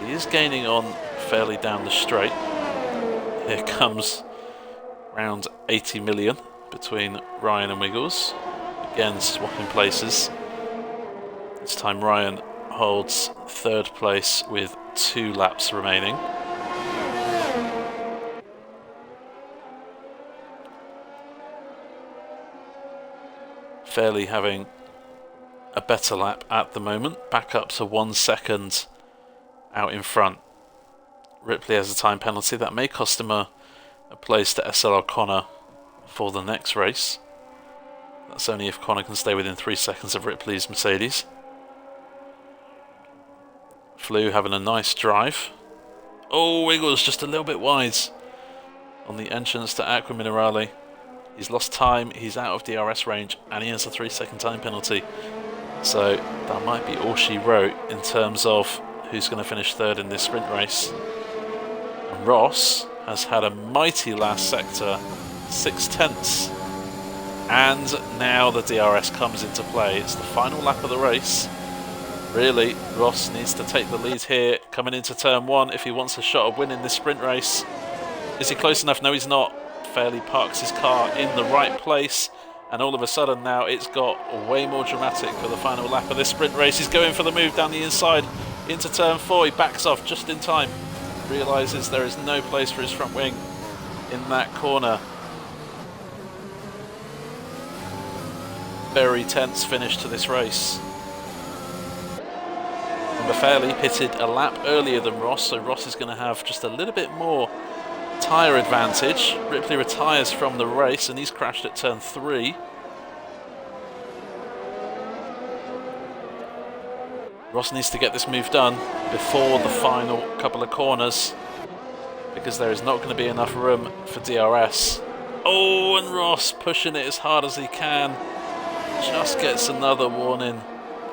He is gaining on fairly down the straight. Here comes round 80 million between Ryan and Wiggles. Again, swapping places. This time Ryan holds 3rd place with 2 laps remaining. Fairley having a better lap at the moment, back up to 1 second out in front. Ripley has a time penalty that may cost him a place to SLR Connor for the next race. That's only if Connor can stay within 3 seconds of Ripley's Mercedes. Flew having a nice drive. Oh, Wiggles just a little bit wide on the entrance to Aqua Minerale. He's lost time, he's out of DRS range, and he has a 3-second time penalty. So that might be all she wrote in terms of who's going to finish third in this sprint race. And Ross has had a mighty last sector, 6/10. And now the DRS comes into play. It's the final lap of the race. Really, Ross needs to take the lead here, coming into turn 1 if he wants a shot of winning this sprint race. Is he close enough? No, he's not. Fairly parks his car in the right place, and all of a sudden now it's got way more dramatic for the final lap of this sprint race. He's going for the move down the inside into turn 4. He backs off just in time, realises there is no place for his front wing in that corner. Very tense finish to this race. Number Fairley pitted a lap earlier than Ross, so Ross is going to have just a little bit more tyre advantage. Ripley retires from the race and he's crashed at turn 3. Ross needs to get this move done before the final couple of corners, because there is not going to be enough room for DRS. Oh, and Ross pushing it as hard as he can. Just gets another warning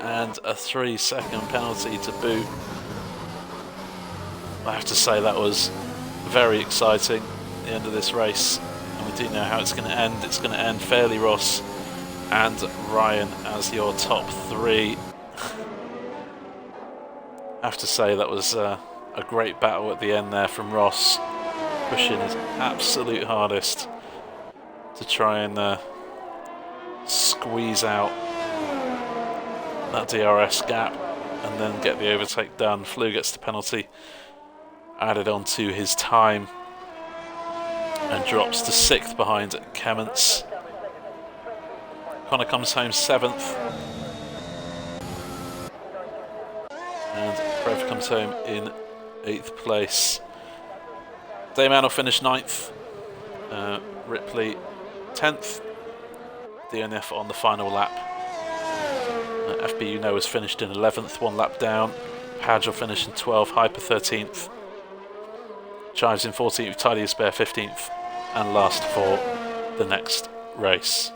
and a 3-second penalty to boot. I have to say that was very exciting, the end of this race, and we do know how it's going to end. It's going to end Fairley, Ross and Ryan as your top 3. I have to say that was a great battle at the end there from Ross, pushing his absolute hardest to try and squeeze out that DRS gap and then get the overtake done. Flew gets the penalty added on to his time and drops to 6th behind Kemments. Connor comes home 7th and Trev comes home in 8th place. Dayman will finish 9th, Ripley 10th, DNF on the final lap. FBU Noah's finished in 11th, 1 lap down. Padge will finish in 12th, Hyper 13th. Chives in 14th, Tidy Spare 15th, and last for the next race.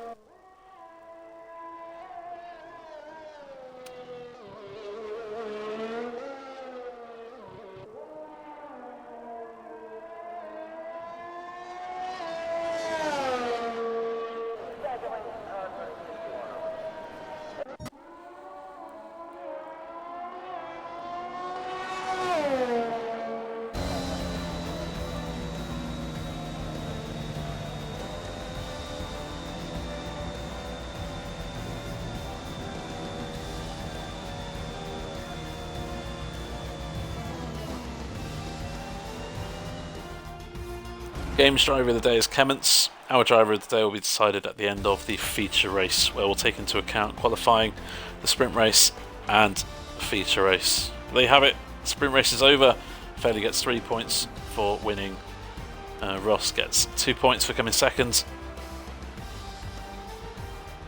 Games driver of the day is Kemments. Our driver of the day will be decided at the end of the feature race, where we'll take into account qualifying, the sprint race and the feature race. There you have it. The sprint race is over. Fairley gets 3 points for winning. Ross gets 2 points for coming second.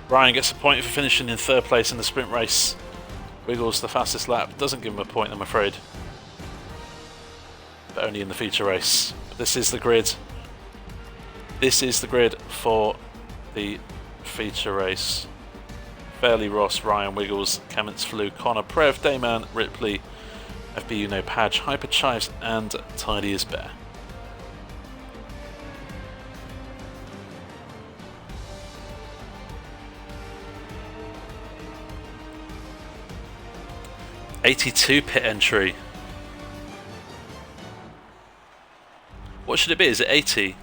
Ryan gets a point for finishing in 3rd place in the sprint race. Wiggles the fastest lap. Doesn't give him a point, I'm afraid, but only in the feature race. But this is the grid. This is the grid for the feature race. Fairley, Ross, Ryan, Wiggles, Kemments, Flew, Connor, Prev, Dayman, Ripley, FBU No Padge, Hyper Chives, and Tidy as Bear. '82 pit entry. What should it be? Is it 80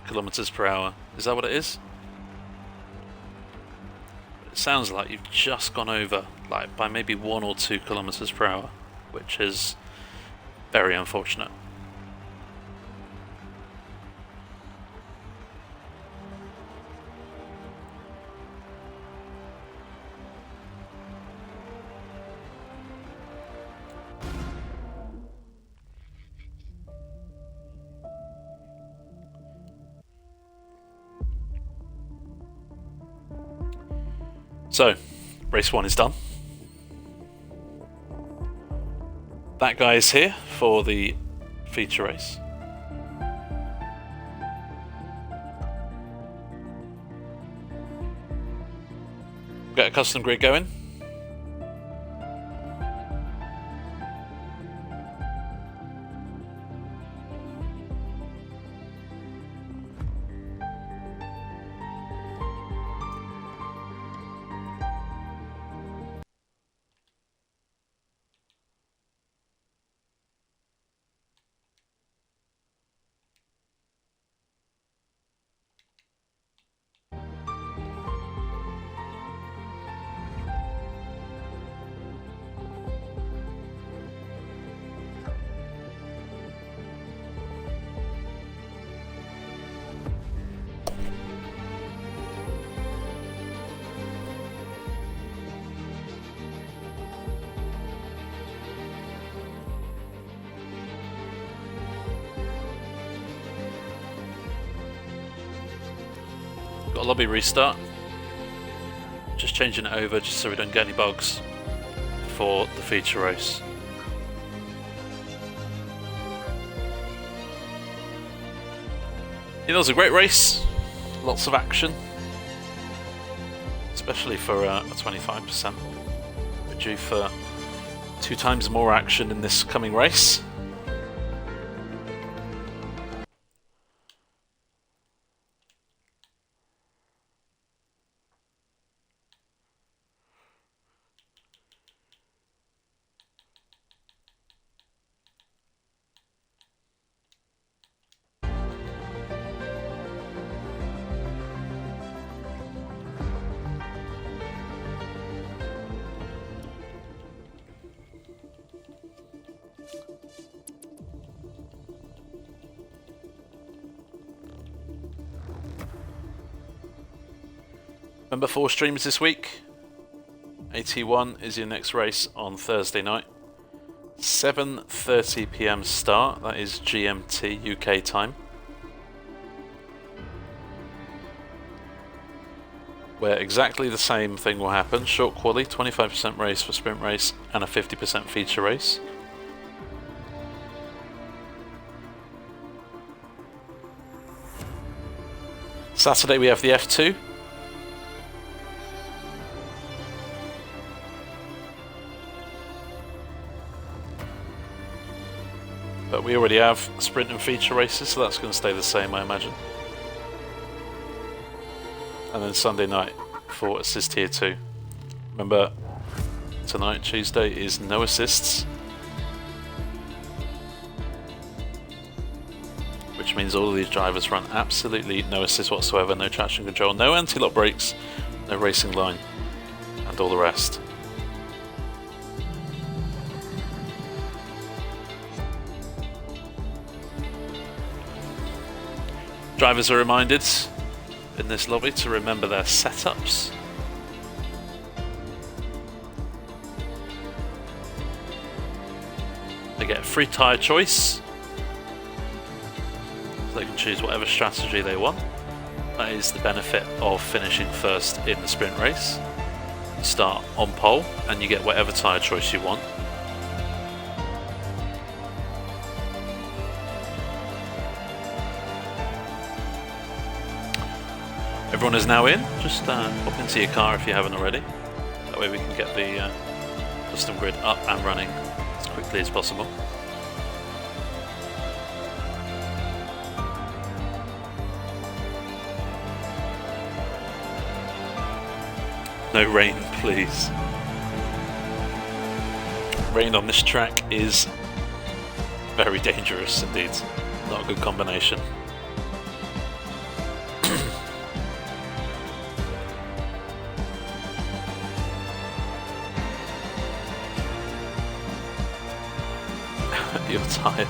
kilometers per hour? Is that what it is? It sounds like you've just gone over, like, by maybe 1 or 2 kilometers per hour, which is very unfortunate. So, race 1 is done. that guy is here for the feature race. Get a custom grid going. Got a lobby restart. Just changing it over just so we don't get any bugs for the feature race. It was a great race, lots of action, especially for a 25%. We're due for 2 times more action in this coming race. Remember, 4 streams this week. AT1 is your next race on Thursday night. 7:30 PM start, that is GMT UK time. Where exactly the same thing will happen. Short quali, 25% race for sprint race and a 50% feature race. Saturday we have the F2. But we already have sprint and feature races, so that's going to stay the same, I imagine. And then Sunday night for Assist Tier 2. Remember, tonight, Tuesday, is no assists. Which means all of these drivers run absolutely no assist whatsoever, no traction control, no anti-lock brakes, no racing line, and all the rest. Drivers are reminded in this lobby to remember their setups. They get a free tyre choice, so they can choose whatever strategy they want. That is the benefit of finishing first in the sprint race. You start on pole and you get whatever tyre choice you want. Everyone is now in. Just hop into your car if you haven't already. That way we can get the custom grid up and running as quickly as possible. No rain, please. Rain on this track is very dangerous indeed. Not a good combination. You're tired.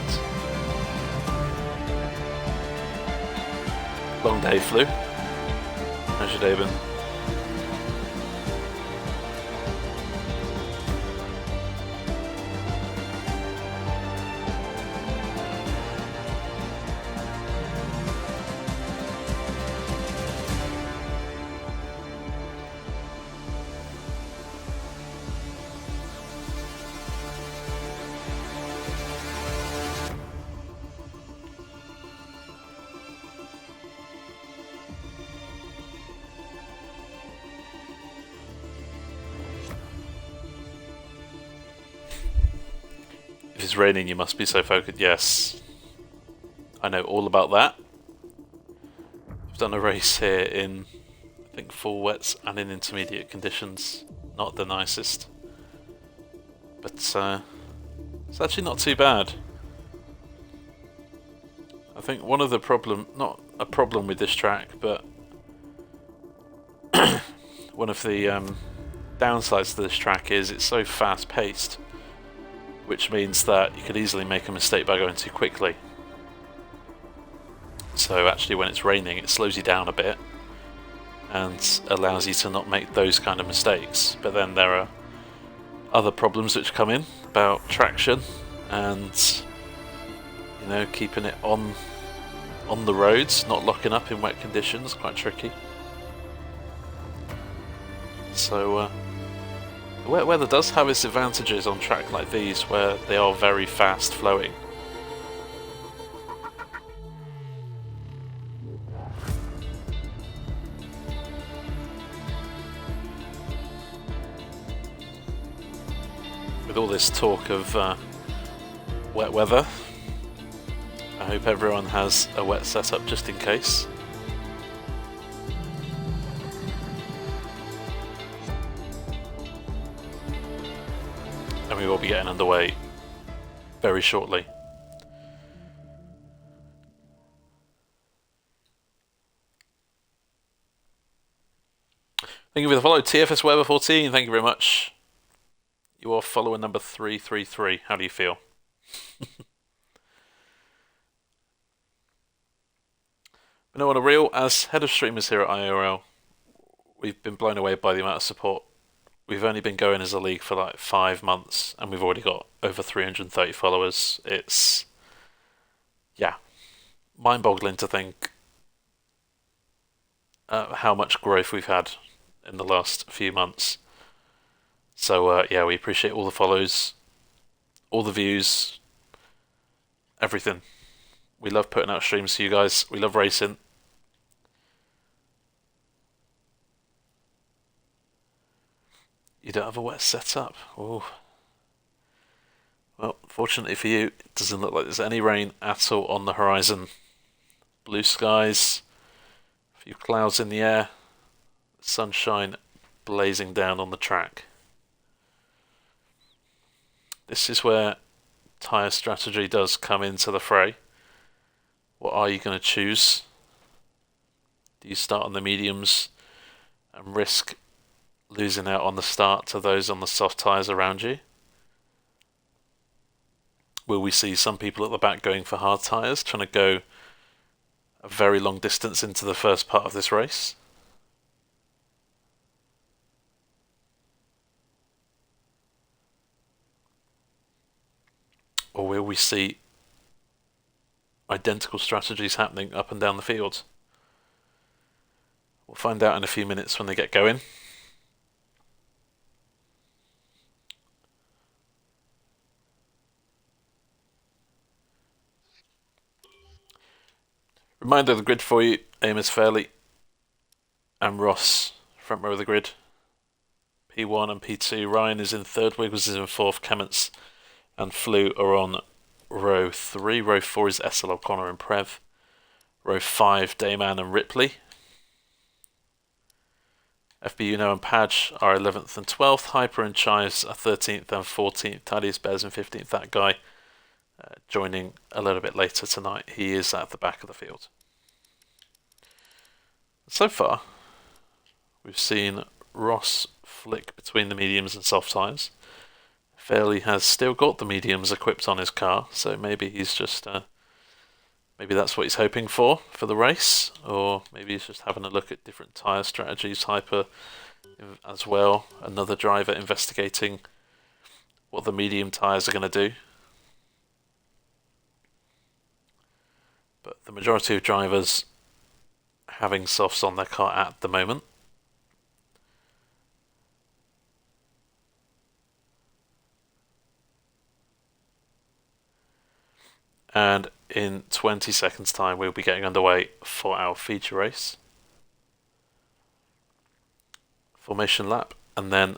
Long day, Flu. How's your day been? If it's raining, you must be so focused. Yes, I know all about that. I've done a race here in, I think, full wets and in intermediate conditions. Not the nicest, but it's actually not too bad. I think one of the not a problem with this track, but one of the downsides to this track is it's so fast-paced, which means that you could easily make a mistake by going too quickly. So actually when it's raining, it slows you down a bit and allows you to not make those kind of mistakes. But then there are other problems which come in about traction and, you know, keeping it on the roads, not locking up in wet conditions, quite tricky. So the wet weather does have its advantages on track like these where they are very fast flowing. With all this talk of wet weather, I hope everyone has a wet setup just in case. And we will be getting underway very shortly. Thank you for the follow, TFS Weber 14. Thank you very much. You are follower number 333. How do you feel? But no, on a real, as head of streamers here at IIRL, we've been blown away by the amount of support. We've only been going as a league for like 5 months, and we've already got over 330 followers. It's, yeah, mind-boggling to think how much growth we've had in the last few months. So yeah, we appreciate all the follows, all the views, everything. We love putting out streams for you guys. We love racing. You don't have a wet setup. Oh. Well, fortunately for you, it doesn't look like there's any rain at all on the horizon. Blue skies, a few clouds in the air, sunshine blazing down on the track. This is where tyre strategy does come into the fray. What are you going to choose? Do you start on the mediums and risk losing out on the start to those on the soft tyres around you? Will we see some people at the back going for hard tyres, trying to go a very long distance into the first part of this race? Or will we see identical strategies happening up and down the field? We'll find out in a few minutes when they get going. Reminder of the grid for you: Amos Fairley and Ross, front row of the grid. P1 and P2. Ryan is in third, Wiggles is in fourth, Kemmets and Flew are on row 3. Row 4 is SL O'Connor and Prev. Row 5, Dayman and Ripley. FB Uno and Padge are 11th and 12th. Hyper and Chives are 13th and 14th. Thaddeus Bears in 15th. That guy joining a little bit later tonight. He is at the back of the field. So far, we've seen Ross flick between the mediums and soft tyres. Fairley has still got the mediums equipped on his car, so maybe he's just maybe that's what he's hoping for the race, or maybe he's just having a look at different tyre strategies. Hyper as well, another driver investigating what the medium tyres are going to do. But the majority of drivers having softs on their car at the moment. And in 20 seconds time we'll be getting underway for our feature race. Formation lap and then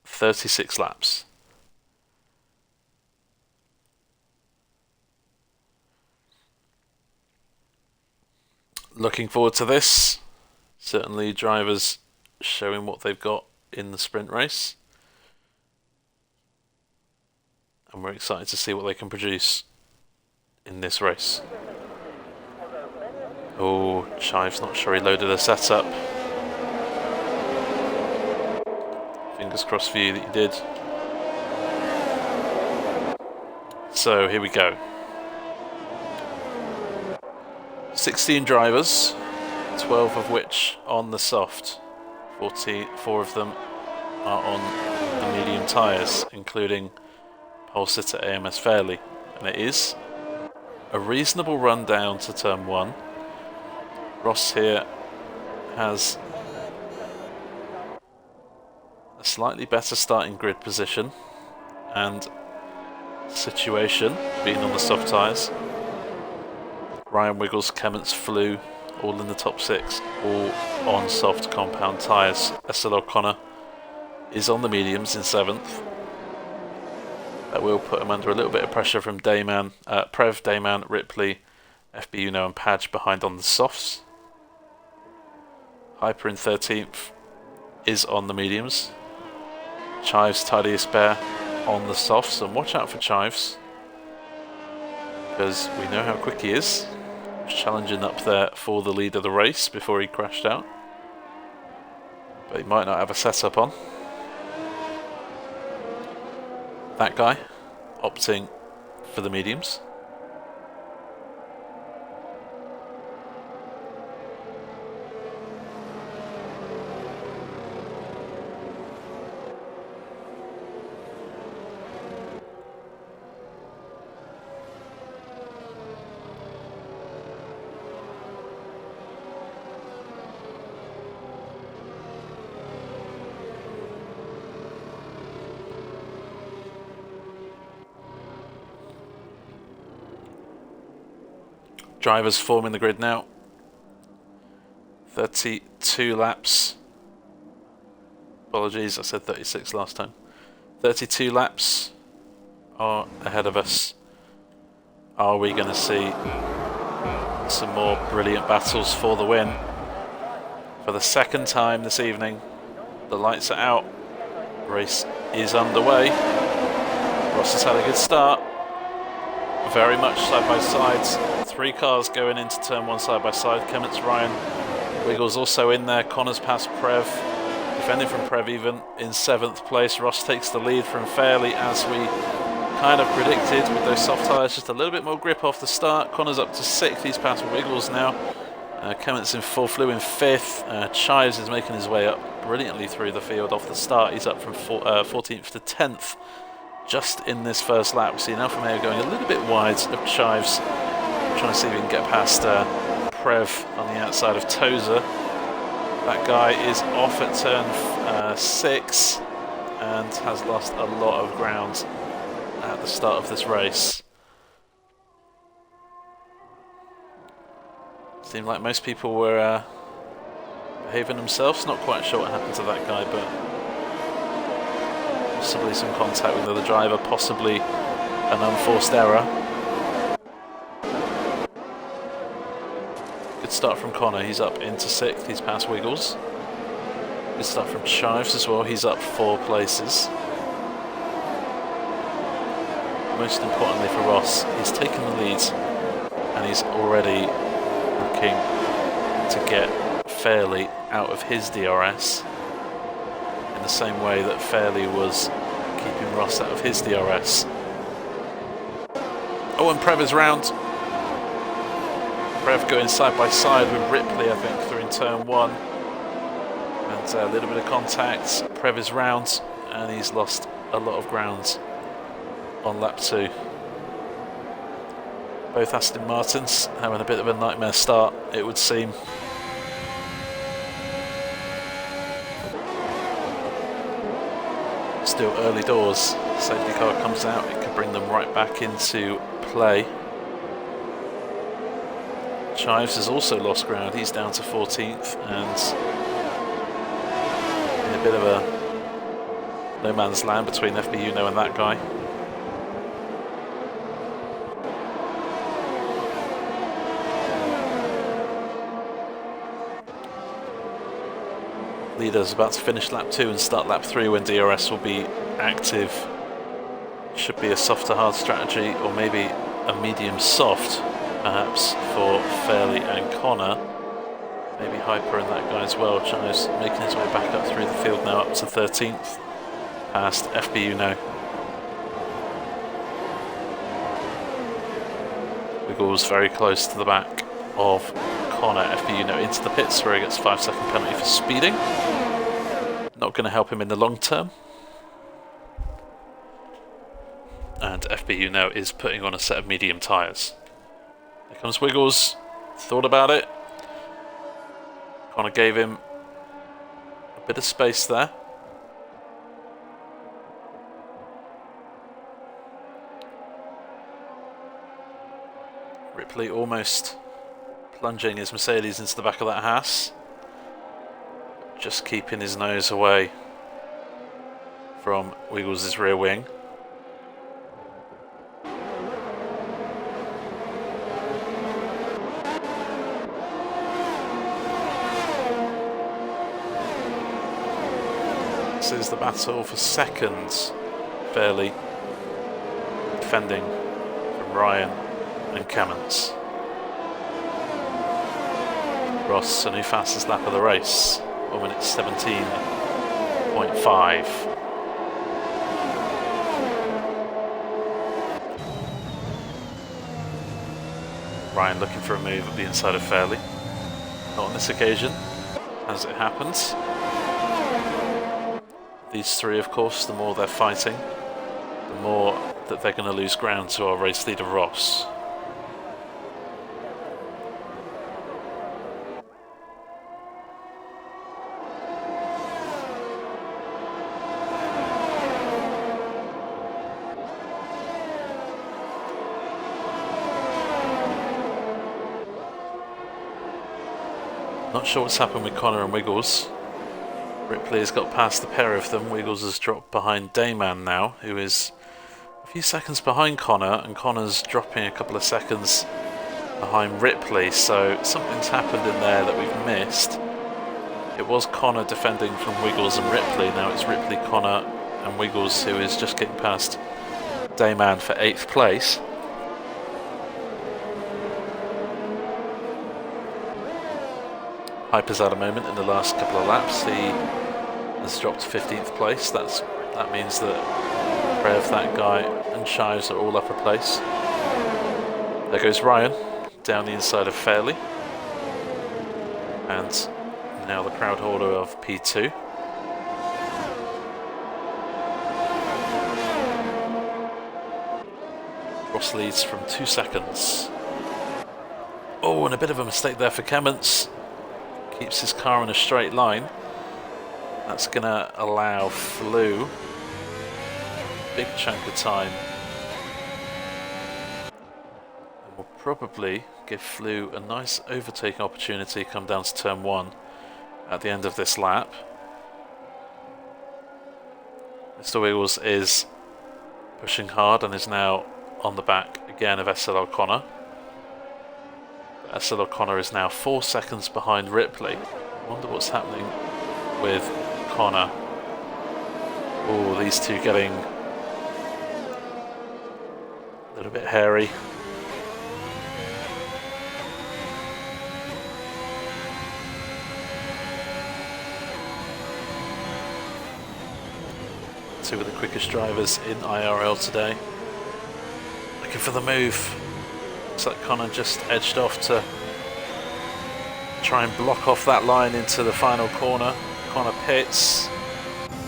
36 laps. Looking forward to this. Certainly drivers showing what they've got in the sprint race. And we're excited to see what they can produce in this race. Oh, Chive's not sure he loaded a setup. Fingers crossed for you that you did. So here we go. 16 drivers, 12 of which on the soft. 4 of them are on the medium tyres, including pole sitter AMS Fairley. And it is a reasonable run down to turn 1. Ross here has a slightly better starting grid position and situation, being on the soft tyres. Ryan Wiggles, Clements, Flew, all in the top 6, all on soft compound tyres. SL O'Connor is on the mediums in 7th. That will put him under a little bit of pressure from Prev, Dayman, Ripley, FB Uno and Padge behind on the softs. Hyper in 13th is on the mediums. Chives, Tidiest Bear on the softs, and watch out for Chives because we know how quick he is. He was challenging up there for the lead of the race before he crashed out, but he might not have a setup on. That guy opting for the mediums. Drivers forming the grid now. 32 laps. Apologies, I said 36 last time. 32 laps are ahead of us. Are we going to see some more brilliant battles for the win? For the second time this evening, the lights are out. The race is underway. Ross has had a good start. Very much side by sides. 3 cars going into turn 1 side by side. Clements, Ryan, Wiggles also in there. Connor's past Prev, defending from Prev even in 7th place. Ross takes the lead from Fairley as we kind of predicted with those soft tyres. Just a little bit more grip off the start. Connor's up to 6th. He's past Wiggles now. Clements in 4th, Flew in 5th. Chives is making his way up brilliantly through the field off the start. He's up from 14th to 10th. Just in this first lap, we see Alfa Romeo going a little bit wide of Chives, trying to see if we can get past Prev on the outside of Tozer. That guy is off at turn 6 and has lost a lot of ground at the start of this race. Seemed like most people were behaving themselves. Not quite sure what happened to that guy, but possibly some contact with another driver, possibly an unforced error. Good start from Connor, he's up into 6th, he's past Wiggles. Good start from Chives as well, he's up 4 places. Most importantly for Ross, he's taken the lead and he's already looking to get Fairley out of his DRS. In the same way that Fairley was keeping Ross out of his DRS. Oh, and Prev is round. Prev going side by side with Ripley, I think, through in turn 1. And a little bit of contact. Prev is round, and he's lost a lot of ground on lap 2. Both Aston Martins having a bit of a nightmare start, it would seem. Still early doors. Safety car comes out, it could bring them right back into play. Chives has also lost ground, he's down to 14th and in a bit of a no man's land between FB Uno and that guy. Leader's about to finish lap 2 and start lap 3 when DRS will be active. Should be a soft to hard strategy, or maybe a medium soft, perhaps, for Fairley and Connor. Maybe Hyper and that guy as well. Chino's making his way back up through the field now, up to 13th, past FBU now. Wiggles very close to the back of Connor. FBU now into the pits where he gets a 5-second penalty for speeding. Not going to help him in the long term. And FBU now is putting on a set of medium tyres. Here comes Wiggles. Thought about it. Connor gave him a bit of space there. Ripley almost plunging his Mercedes into the back of that Haas. Just keeping his nose away from Wiggles' rear wing. This is the battle for seconds. Fairley defending from Ryan and Clements. Ross, a new fastest lap of the race. 1 minute 17.5. Ryan looking for a move at the inside of Fairley. Not on this occasion, as it happens. These three, of course, the more they're fighting, the more that they're going to lose ground to our race leader Ross. Not sure what's happened with Connor and Wiggles. Ripley has got past the pair of them. Wiggles has dropped behind Dayman now, who is a few seconds behind Connor, and Connor's dropping a couple of seconds behind Ripley, so something's happened in there that we've missed. It was Connor defending from Wiggles and Ripley, now it's Ripley, Connor and Wiggles who is just getting past Dayman for 8th place. Hyper's had a moment in the last couple of laps. He has dropped to 15th place. That means that Rev, that guy, and Shives are all up a place. There goes Ryan down the inside of Fairley, and now the crowd holder of P2. Ross leads from 2 seconds. Oh, and a bit of a mistake there for Clements. Keeps his car in a straight line. That's going to allow Flew a big chunk of time. And will probably give Flew a nice overtaking opportunity come down to turn 1 at the end of this lap. Mr. Wiggles is pushing hard and is now on the back again of SL O'Connor. SL O'Connor is now 4 seconds behind Ripley. I wonder what's happening with Connor. Oh, these two getting a little bit hairy. Two of the quickest drivers in IRL today. Looking for the move. Looks like Connor just edged off to try and block off that line into the final corner. Connor pits.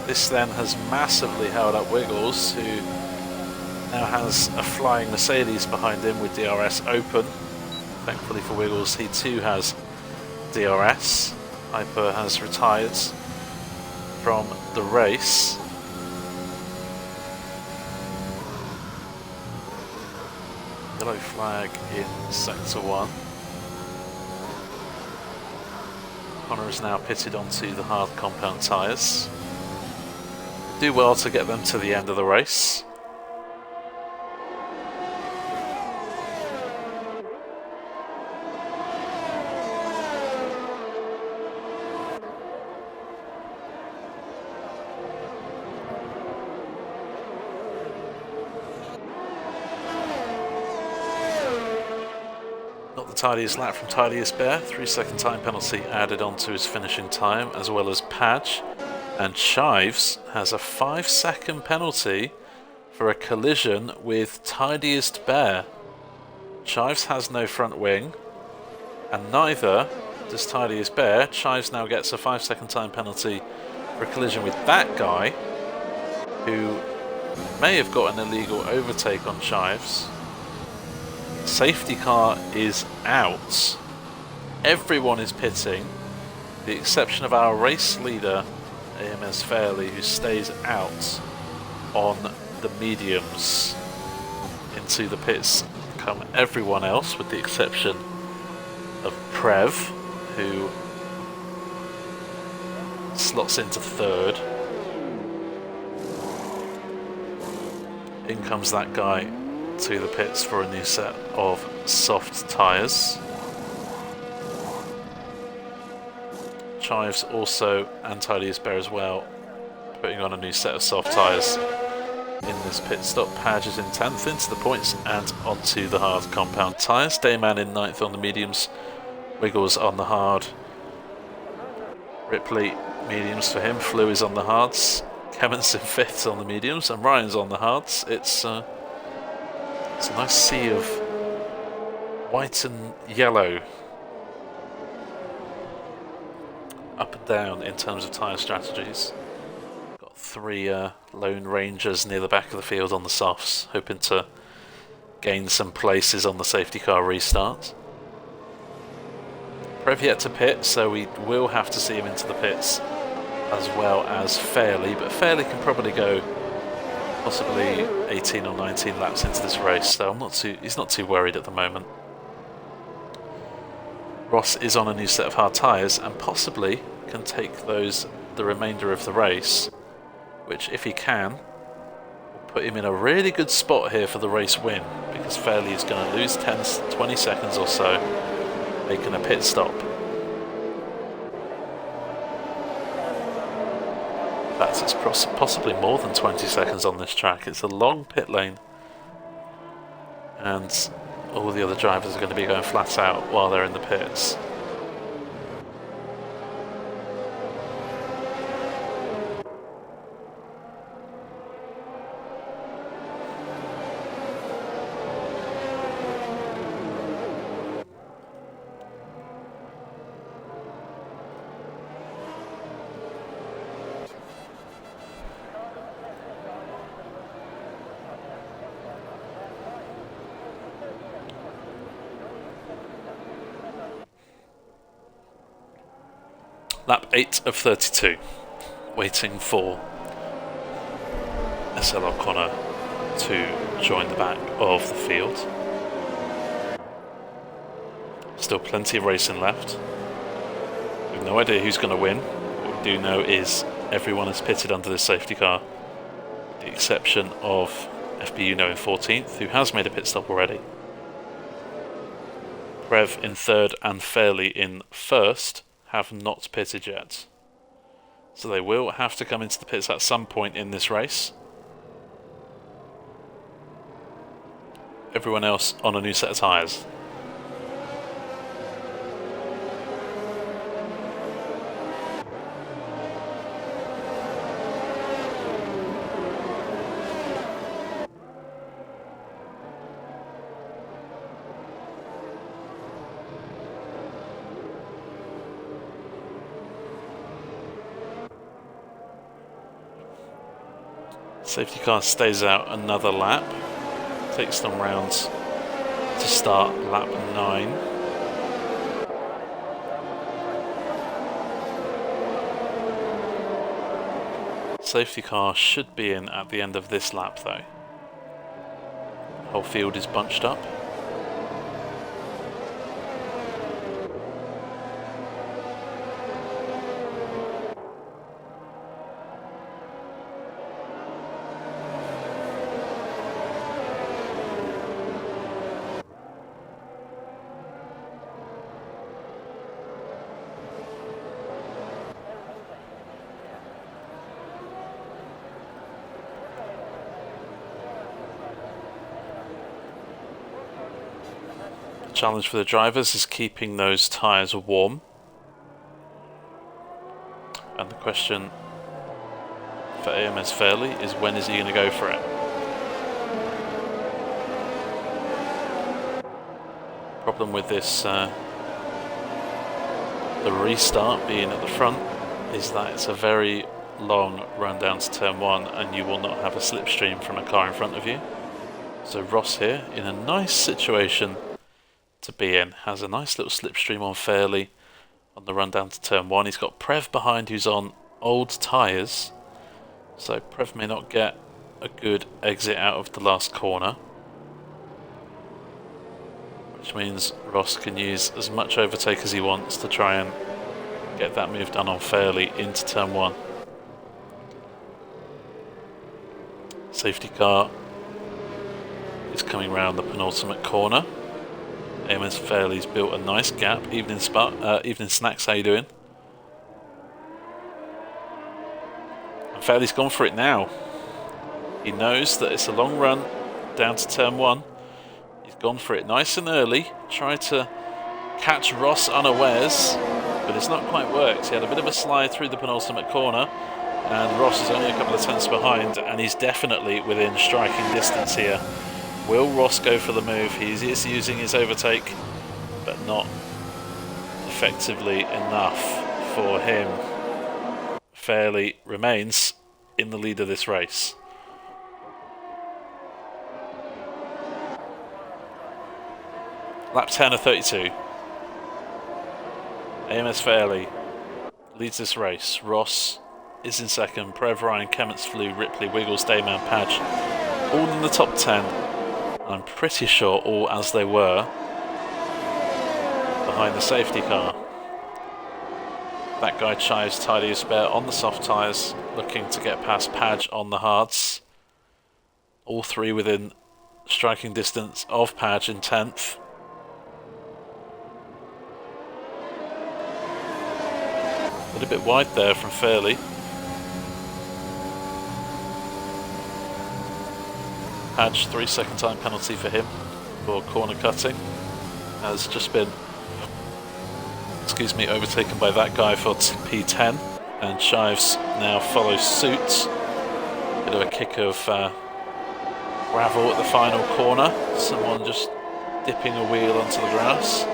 This then has massively held up Wiggles, who now has a flying Mercedes behind him with DRS open. Thankfully for Wiggles, he too has DRS. Hyper has retired from the race. Yellow flag in sector 1. Connor is now pitted onto the hard compound tyres. Do well to get them to the end of the race. Tidiest lap from Tidiest Bear, 3-second time penalty added onto his finishing time, as well as Padge. And Chives has a 5-second penalty for a collision with Tidiest Bear. Chives has no front wing, and neither does Tidiest Bear. Chives now gets a 5-second time penalty for a collision with that guy, who may have got an illegal overtake on Chives. Safety car is out. Everyone is pitting, with the exception of our race leader, AMS Fairley, who stays out on the mediums. Into the pits come everyone else, with the exception of Prev, who slots into third. In comes that guy to the pits for a new set of soft tyres. Chives also, and Tidiest Bear as well, putting on a new set of soft tyres in this pit stop. Padge is in 10th into the points and onto the hard compound tyres. Dayman in 9th on the mediums, Wiggles on the hard, Ripley mediums for him, Flew is on the hards, Kevin's in 5th on the mediums, and Ryan's on the hards. It's a nice sea of white and yellow up and down in terms of tyre strategies. Got 3 Lone Rangers near the back of the field on the softs, hoping to gain some places on the safety car restart. Prev yet to pit, so we will have to see him into the pits, as well as Fairley, but Fairley can probably go possibly 18 or 19 laps into this race, so he's not too worried at the moment. Ross is on a new set of hard tyres and possibly can take the remainder of the race, which, if he can, will put him in a really good spot here for the race win, because Fairley is going to lose 20 seconds or so making a pit stop. It's possibly more than 20 seconds on this track. It's a long pit lane, and all the other drivers are going to be going flat out while they're in the pits. Lap 8 of 32, waiting for SL O'Connor to join the back of the field. Still plenty of racing left. We have no idea who's going to win. What we do know is everyone is pitted under this safety car, with the exception of FB Uno in 14th, who has made a pit stop already. Prev in 3rd and Fairley in 1st have not pitted yet, so they will have to come into the pits at some point in this race. Everyone else on a new set of tyres. Safety car stays out another lap, takes them round to start lap 9. Safety car should be in at the end of this lap though. The whole field is bunched up. challenge for the drivers is keeping those tyres warm. And the question for AMS Fairley is, when is he going to go for it? Problem with this, the restart being at the front, is that it's a very long run down to turn 1 and you will not have a slipstream from a car in front of you. So Ross here, in a nice situation to be in, has a nice little slipstream on Fairley on the run down to turn 1. He's got Prev behind who's on old tyres, so Prev may not get a good exit out of the last corner, which means Ross can use as much overtake as he wants to try and get that move done on Fairley into turn 1. Safety car is coming round the penultimate corner. AMS Fairley's built a nice gap. Evening Snacks, how you doing? And Fairley's gone for it now. He knows that it's a long run down to turn 1. He's gone for it nice and early, tried to catch Ross unawares, but it's not quite worked. He had a bit of a slide through the penultimate corner, and Ross is only a couple of tenths behind, and he's definitely within striking distance here. Will Ross go for the move? He is using his overtake, but not effectively enough for him. Fairley remains in the lead of this race. Lap 10 of 32. AMS Fairley leads this race. Ross is in second. Prev, Ryan, Kemmets, Flew, Ripley, Wiggles, Dayman, Padge, all in the top 10. I'm pretty sure all as they were behind the safety car. That guy chives Tidy Spare on the soft tyres, looking to get past Padge on the hards. All three within striking distance of Padge in 10th. A little bit wide there from Fairley. Padge, 3-second time penalty for him for corner cutting. Has just been, overtaken by that guy for P10, and Chives now follows suit. Bit of a kick of gravel at the final corner. Someone just dipping a wheel onto the grass.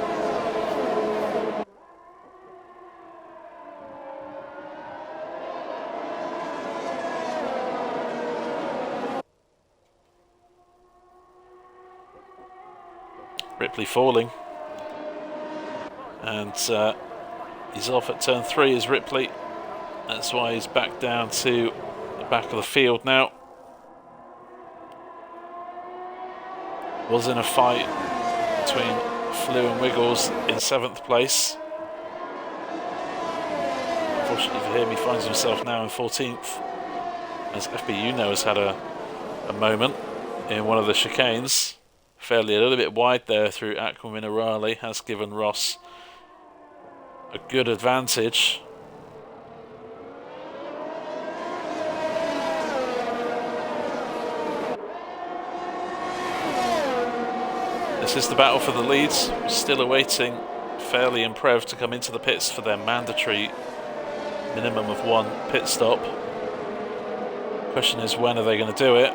Ripley falling, and he's off at turn 3 as Ripley. That's why he's back down to the back of the field now. Was in a fight between Flew and Wiggles in 7th place. Unfortunately for him, he finds himself now in 14th, as FBU now has had a moment in one of the chicanes. Fairly a little bit wide there through Aqua Minerale, has given Ross a good advantage. This is the battle for the leads. We're still awaiting Fairley and Prev to come into the pits for their mandatory minimum of 1 pit stop. Question is, when are they going to do it?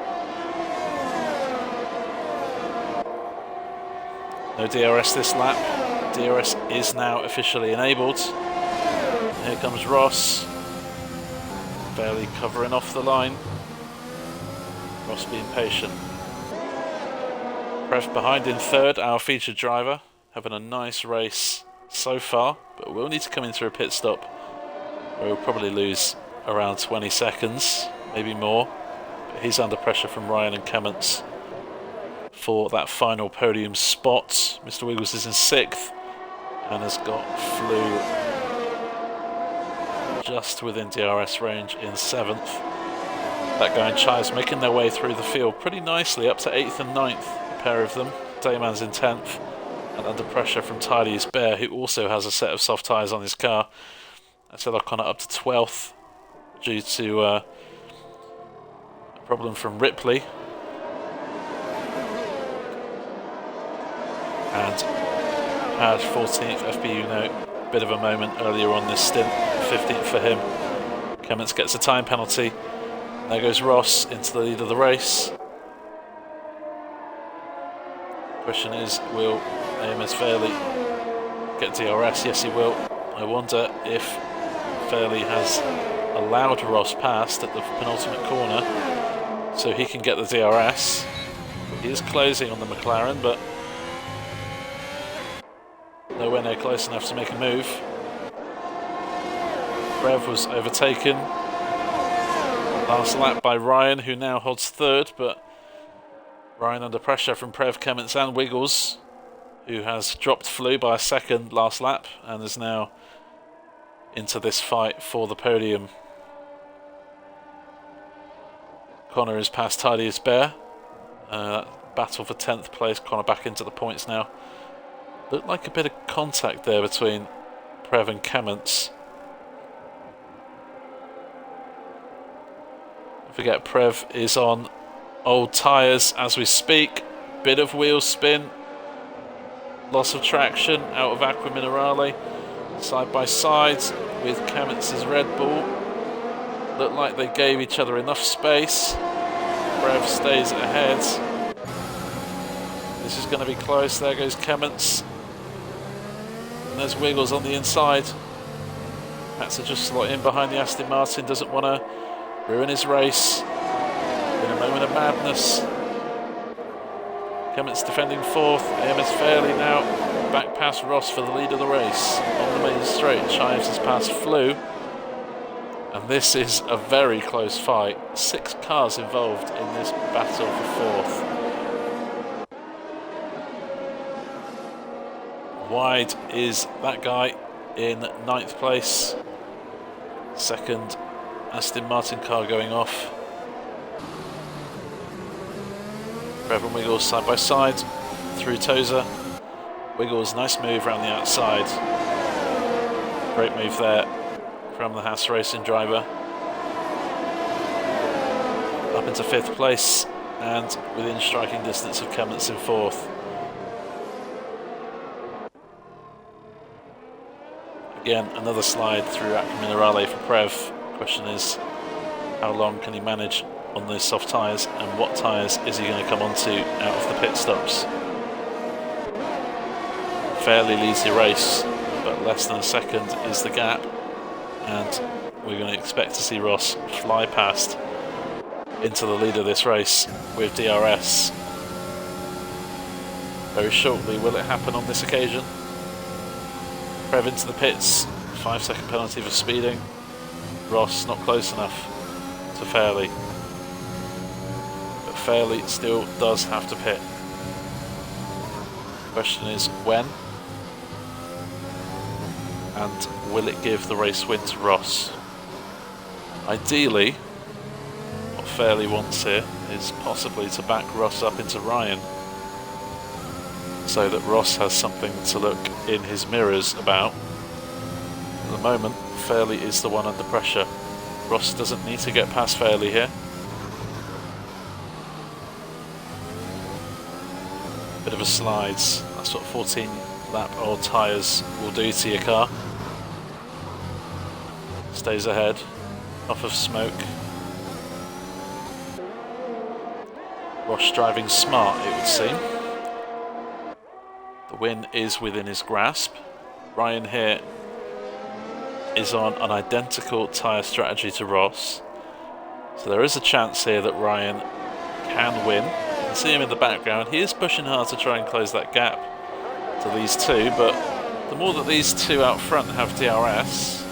No DRS this lap. DRS is now officially enabled. Here comes Ross. Barely covering off the line. Ross being patient. Prev behind in 3rd, our featured driver. Having a nice race so far, but we'll need to come in through a pit stop where we'll probably lose around 20 seconds, maybe more. But he's under pressure from Ryan and Kemmets for that final podium spot. Mr. Wiggles is in 6th and has got Flew just within DRS range in 7th. That guy and Chives making their way through the field pretty nicely up to 8th and 9th, a pair of them. Dayman's in 10th and under pressure from Tidy's Bear, who also has a set of soft tyres on his car. That's O'Connor up to 12th due to a problem from Ripley. And had 14th FPU note. Bit of a moment earlier on this stint, 15th for him. Clements gets a time penalty. There goes Ross into the lead of the race. Question is, will AMS Fairley get DRS? Yes, he will. I wonder if Fairley has allowed Ross past at the penultimate corner so he can get the DRS. He is closing on the McLaren, but nowhere near close enough to make a move. Prev was overtaken last lap by Ryan, who now holds third, but Ryan under pressure from Prev, Clements and Wiggles, who has dropped Flew by a second last lap and is now into this fight for the podium. Connor is past Tidy as Bear. Battle for 10th place. Connor back into the points now. Looked like a bit of contact there between Prev and Clements. Don't forget, Prev is on old tyres as we speak. Bit of wheel spin. Loss of traction out of Aqua Minerale. Side by side with Clements' Red Bull. Looked like they gave each other enough space. Prev stays ahead. This is going to be close. There goes Clements. And there's Wiggles on the inside. Had to just slot in behind the Aston Martin. Doesn't want to ruin his race. In a moment of madness. Clements defending fourth. AMS Fairley now back past Ross for the lead of the race. On the main straight, Chives has passed Flew. And this is a very close fight. 6 cars involved in this battle for fourth. Wide is that guy in 9th place. Second Aston Martin car going off. Prev and Wiggles side by side through Tozer. Wiggles, nice move around the outside. Great move there from the Haas Racing driver. Up into 5th place and within striking distance of Clements in 4th. Again, another slide through Aqua Minerale for Prev. Question is, how long can he manage on those soft tyres, and what tyres is he going to come onto out of the pit stops? Fairly leads the race, but less than a second is the gap, and we're going to expect to see Ross fly past into the lead of this race with DRS. Very shortly, will it happen on this occasion? Prev into the pits, 5-second penalty for speeding. Ross not close enough to Fairley. But Fairley still does have to pit. Question is when? And will it give the race win to Ross? Ideally, what Fairley wants here is possibly to back Ross up into Ryan, so that Ross has something to look in his mirrors about. At the moment, Fairley is the one under pressure. Ross doesn't need to get past Fairley here. Bit of a slides. That's what 14 lap old tyres will do to your car. Stays ahead, off of smoke. Ross driving smart, it would seem. The win is within his grasp. Ryan here is on an identical tyre strategy to Ross. So there is a chance here that Ryan can win. You can see him in the background. He is pushing hard to try and close that gap to these two, but the more that these two out front have DRS,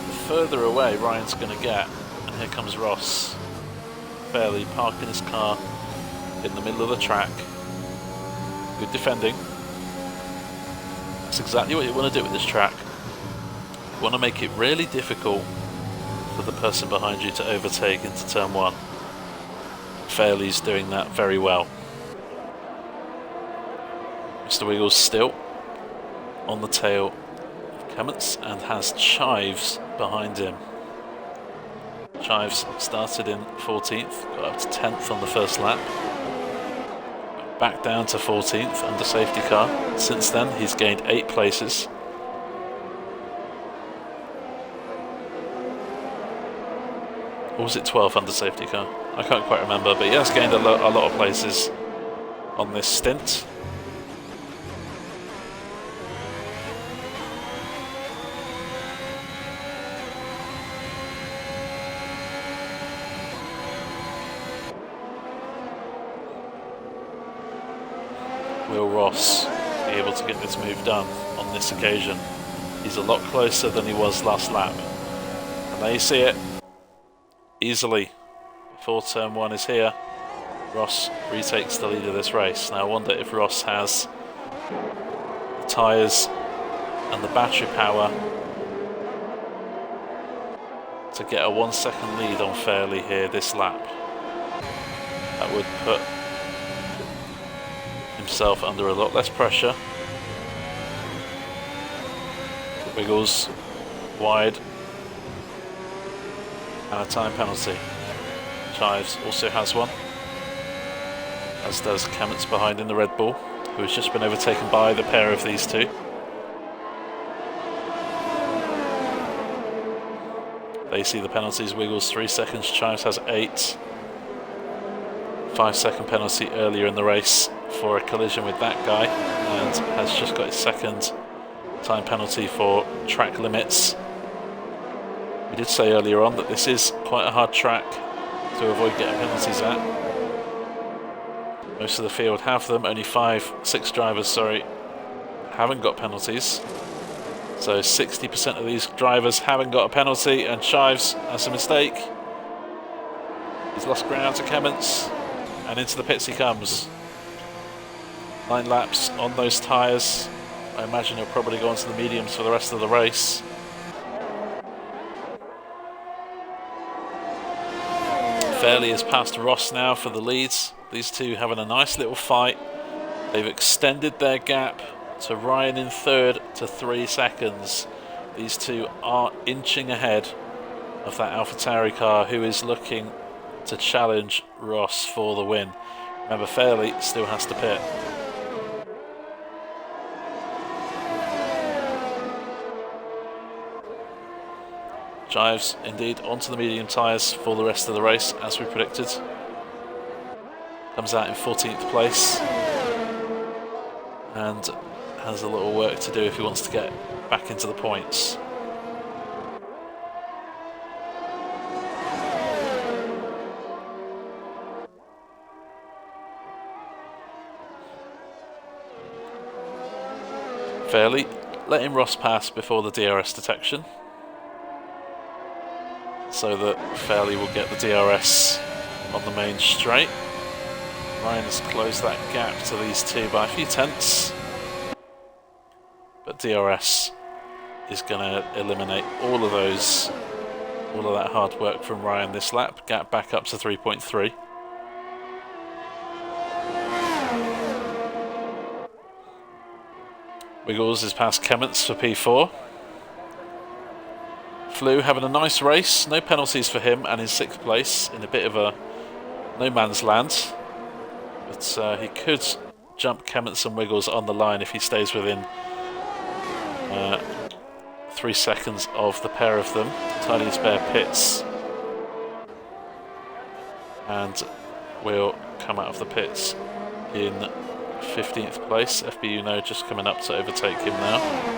the further away Ryan's going to get. And here comes Ross. Fairly parking his car in the middle of the track. Good defending. That's exactly what you want to do with this track. You want to make it really difficult for the person behind you to overtake into turn 1. Fairley's doing that very well. Mr. Wiggles still on the tail of Clements and has Chives behind him. Chives started in 14th, got up to 10th on the first lap. back down to 14th under safety car. Since then, he's gained 8 places. Or was it 12th under safety car? I can't quite remember, but he has gained a lot of places on this stint. Will Ross be able to get this move done on this occasion? He's a lot closer than he was last lap. And there you see it. Easily, before turn 1 is here, Ross retakes the lead of this race. Now I wonder if Ross has the tyres and the battery power to get a 1 second lead on Fairley here this lap. That would put himself under a lot less pressure. Wiggles wide and a time penalty. Chives also has one, as does Kamets behind in the Red Bull, who has just been overtaken by the pair of these two. They see the penalties. Wiggles 3 seconds, Chives has 8. 5-second penalty earlier in the race for a collision with that guy, and has just got his second time penalty for track limits. We did say earlier on that this is quite a hard track to avoid getting penalties at. Most of the field have them, only 6 drivers, sorry, haven't got penalties. So 60% of these drivers haven't got a penalty, and Chives has a mistake. He's lost ground to Kamets, and into the pits he comes. 9 laps on those tyres. I imagine he'll probably go onto the mediums for the rest of the race. Fairley has passed Ross now for the leads. These two having a nice little fight. They've extended their gap to Ryan in 3rd to 3 seconds. These two are inching ahead of that AlphaTauri car, who is looking to challenge Ross for the win. Remember, Fairley still has to pit. Chives indeed onto the medium tyres for the rest of the race, as we predicted. Comes out in 14th place and has a little work to do if he wants to get back into the points. Fairley letting Ross pass before the DRS detection, so that Fairley will get the DRS on the main straight. Ryan has closed that gap to these two by a few tenths, but DRS is going to eliminate all of that hard work from Ryan this lap. Gap back up to 3.3. Wiggles is past Kamets for P4. Flew having a nice race, no penalties for him, and in 6th place in a bit of a no man's land. But he could jump Kamets and Wiggles on the line if he stays within 3 seconds of the pair of them. Tiny spare pits, and will come out of the pits in 15th place. FBU No just coming up to overtake him now.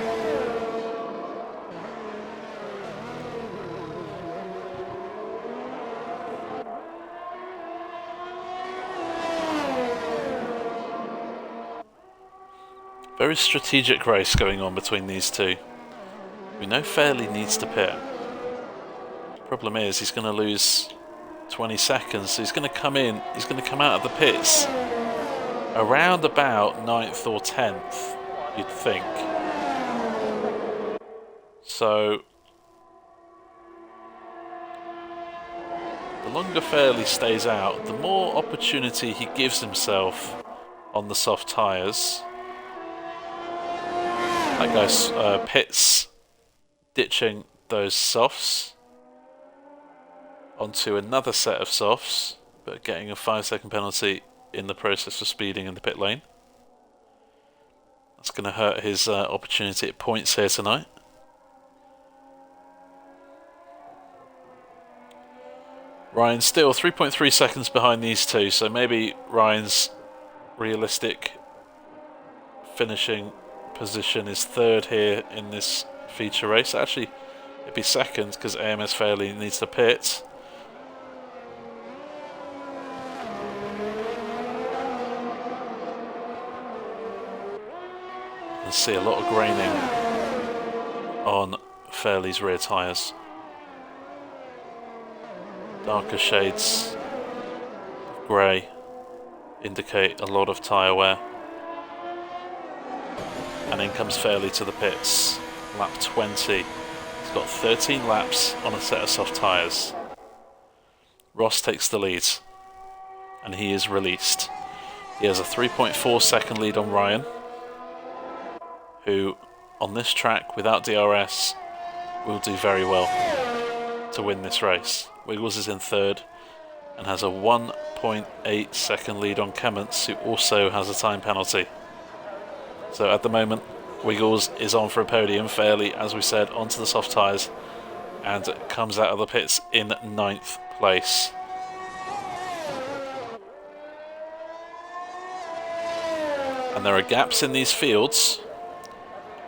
Very strategic race going on between these two. We know Fairley needs to pit. Problem is, he's going to lose 20 seconds, so he's going to come in, he's going to come out of the pits around about 9th or 10th, you'd think. So the longer Fairley stays out, the more opportunity he gives himself on the soft tyres. That guy's pits, ditching those softs onto another set of softs, but getting a 5-second penalty in the process of speeding in the pit lane. That's going to hurt his opportunity at points here tonight. Ryan's still 3.3 seconds behind these two, so maybe Ryan's realistic finishing position is third here in this feature race. Actually, it'd be second because AMS Fairley needs to pit. You can see a lot of graining on Fairley's rear tyres. Darker shades of grey indicate a lot of tyre wear. And in comes Fairley to the pits, lap 20. He's got 13 laps on a set of soft tyres. Ross takes the lead, and he is released. He has a 3.4 second lead on Ryan, who on this track without DRS will do very well to win this race. Wiggles is in third and has a 1.8 second lead on Kemments, who also has a time penalty. So at the moment, Wiggles is on for a podium. Fairley, as we said, onto the soft tyres and comes out of the pits in 9th place. And there are gaps in these fields,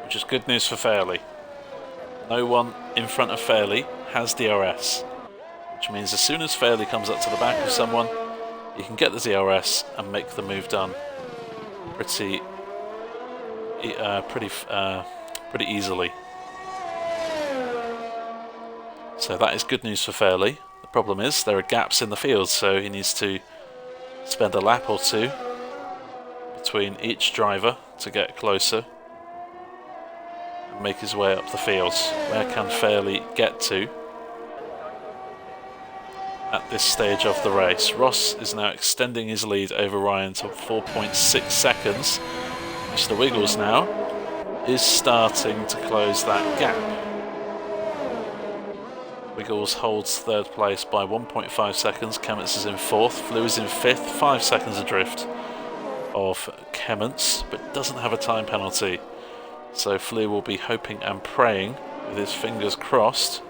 which is good news for Fairley. No one in front of Fairley has DRS, which means as soon as Fairley comes up to the back of someone, you can get the DRS and make the move done pretty easily. So that is good news for Fairley. The problem is there are gaps in the field, so he needs to spend a lap or two between each driver to get closer and make his way up the fields. Where can Fairley get to at this stage of the race? Ross is now extending his lead over Ryan to 4.6 seconds. Mr. Wiggles now is starting to close that gap. Wiggles holds third place by 1.5 seconds. Kemments is in fourth. Flew is in fifth, 5 seconds adrift of Kemments, but doesn't have a time penalty. So Flew will be hoping and praying with his fingers crossed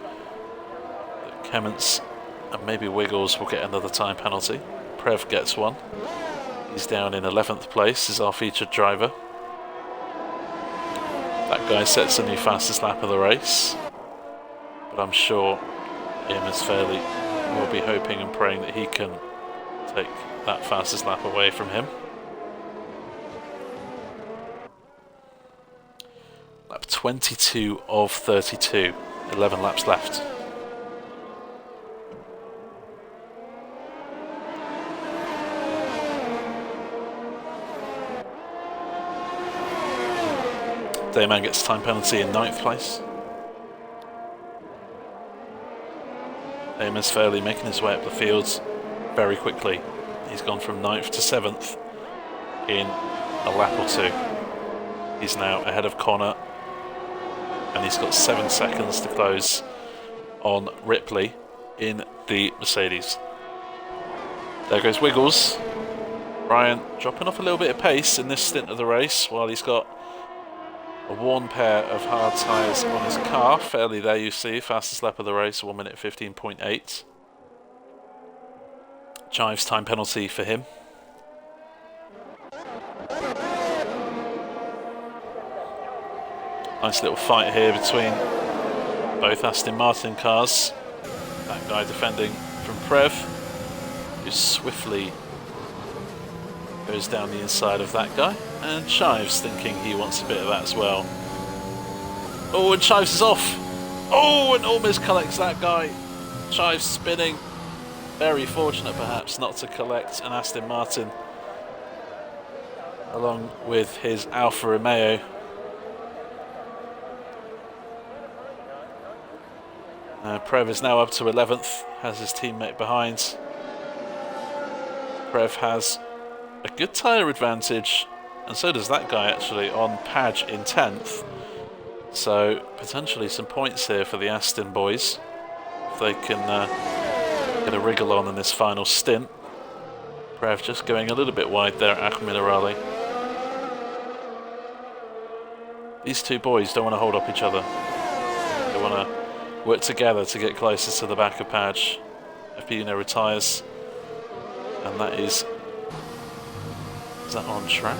that Kemments and maybe Wiggles will get another time penalty. Prev gets one. He's down in 11th place, is our featured driver. That guy sets a new fastest lap of the race, but I'm sure AMS Fairley will be hoping and praying that he can take that fastest lap away from him. Lap 22 of 32, 11 laps left. Dayman gets time penalty in 9th place. AMS Fairley making his way up the fields very quickly. He's gone from 9th to 7th in a lap or two. He's now ahead of Connor, and he's got 7 seconds to close on Ripley in the Mercedes. There goes Wiggles. Ryan dropping off a little bit of pace in this stint of the race while he's got a worn pair of hard tyres on his car. Fairly there, you see, fastest lap of the race, 1 minute 15.8. Chives time penalty for him. Nice little fight here between both Aston Martin cars. That guy defending from Prev, who swiftly goes down the inside of that guy, and Chives thinking he wants a bit of that as well. Oh, and Chives is off. Oh, and almost collects that guy. Chives spinning. Very fortunate perhaps not to collect an Aston Martin along with his Alfa Romeo. Prev is now up to 11th, has his teammate behind. Prev has a good tyre advantage, and so does that guy actually on Padge in 10th. So potentially some points here for the Aston boys if they can get a wriggle on in this final stint. Prev just going a little bit wide there at Minerale. These two boys don't want to hold up each other. They want to work together to get closer to the back of Padge. FP now retires. And that is that on track?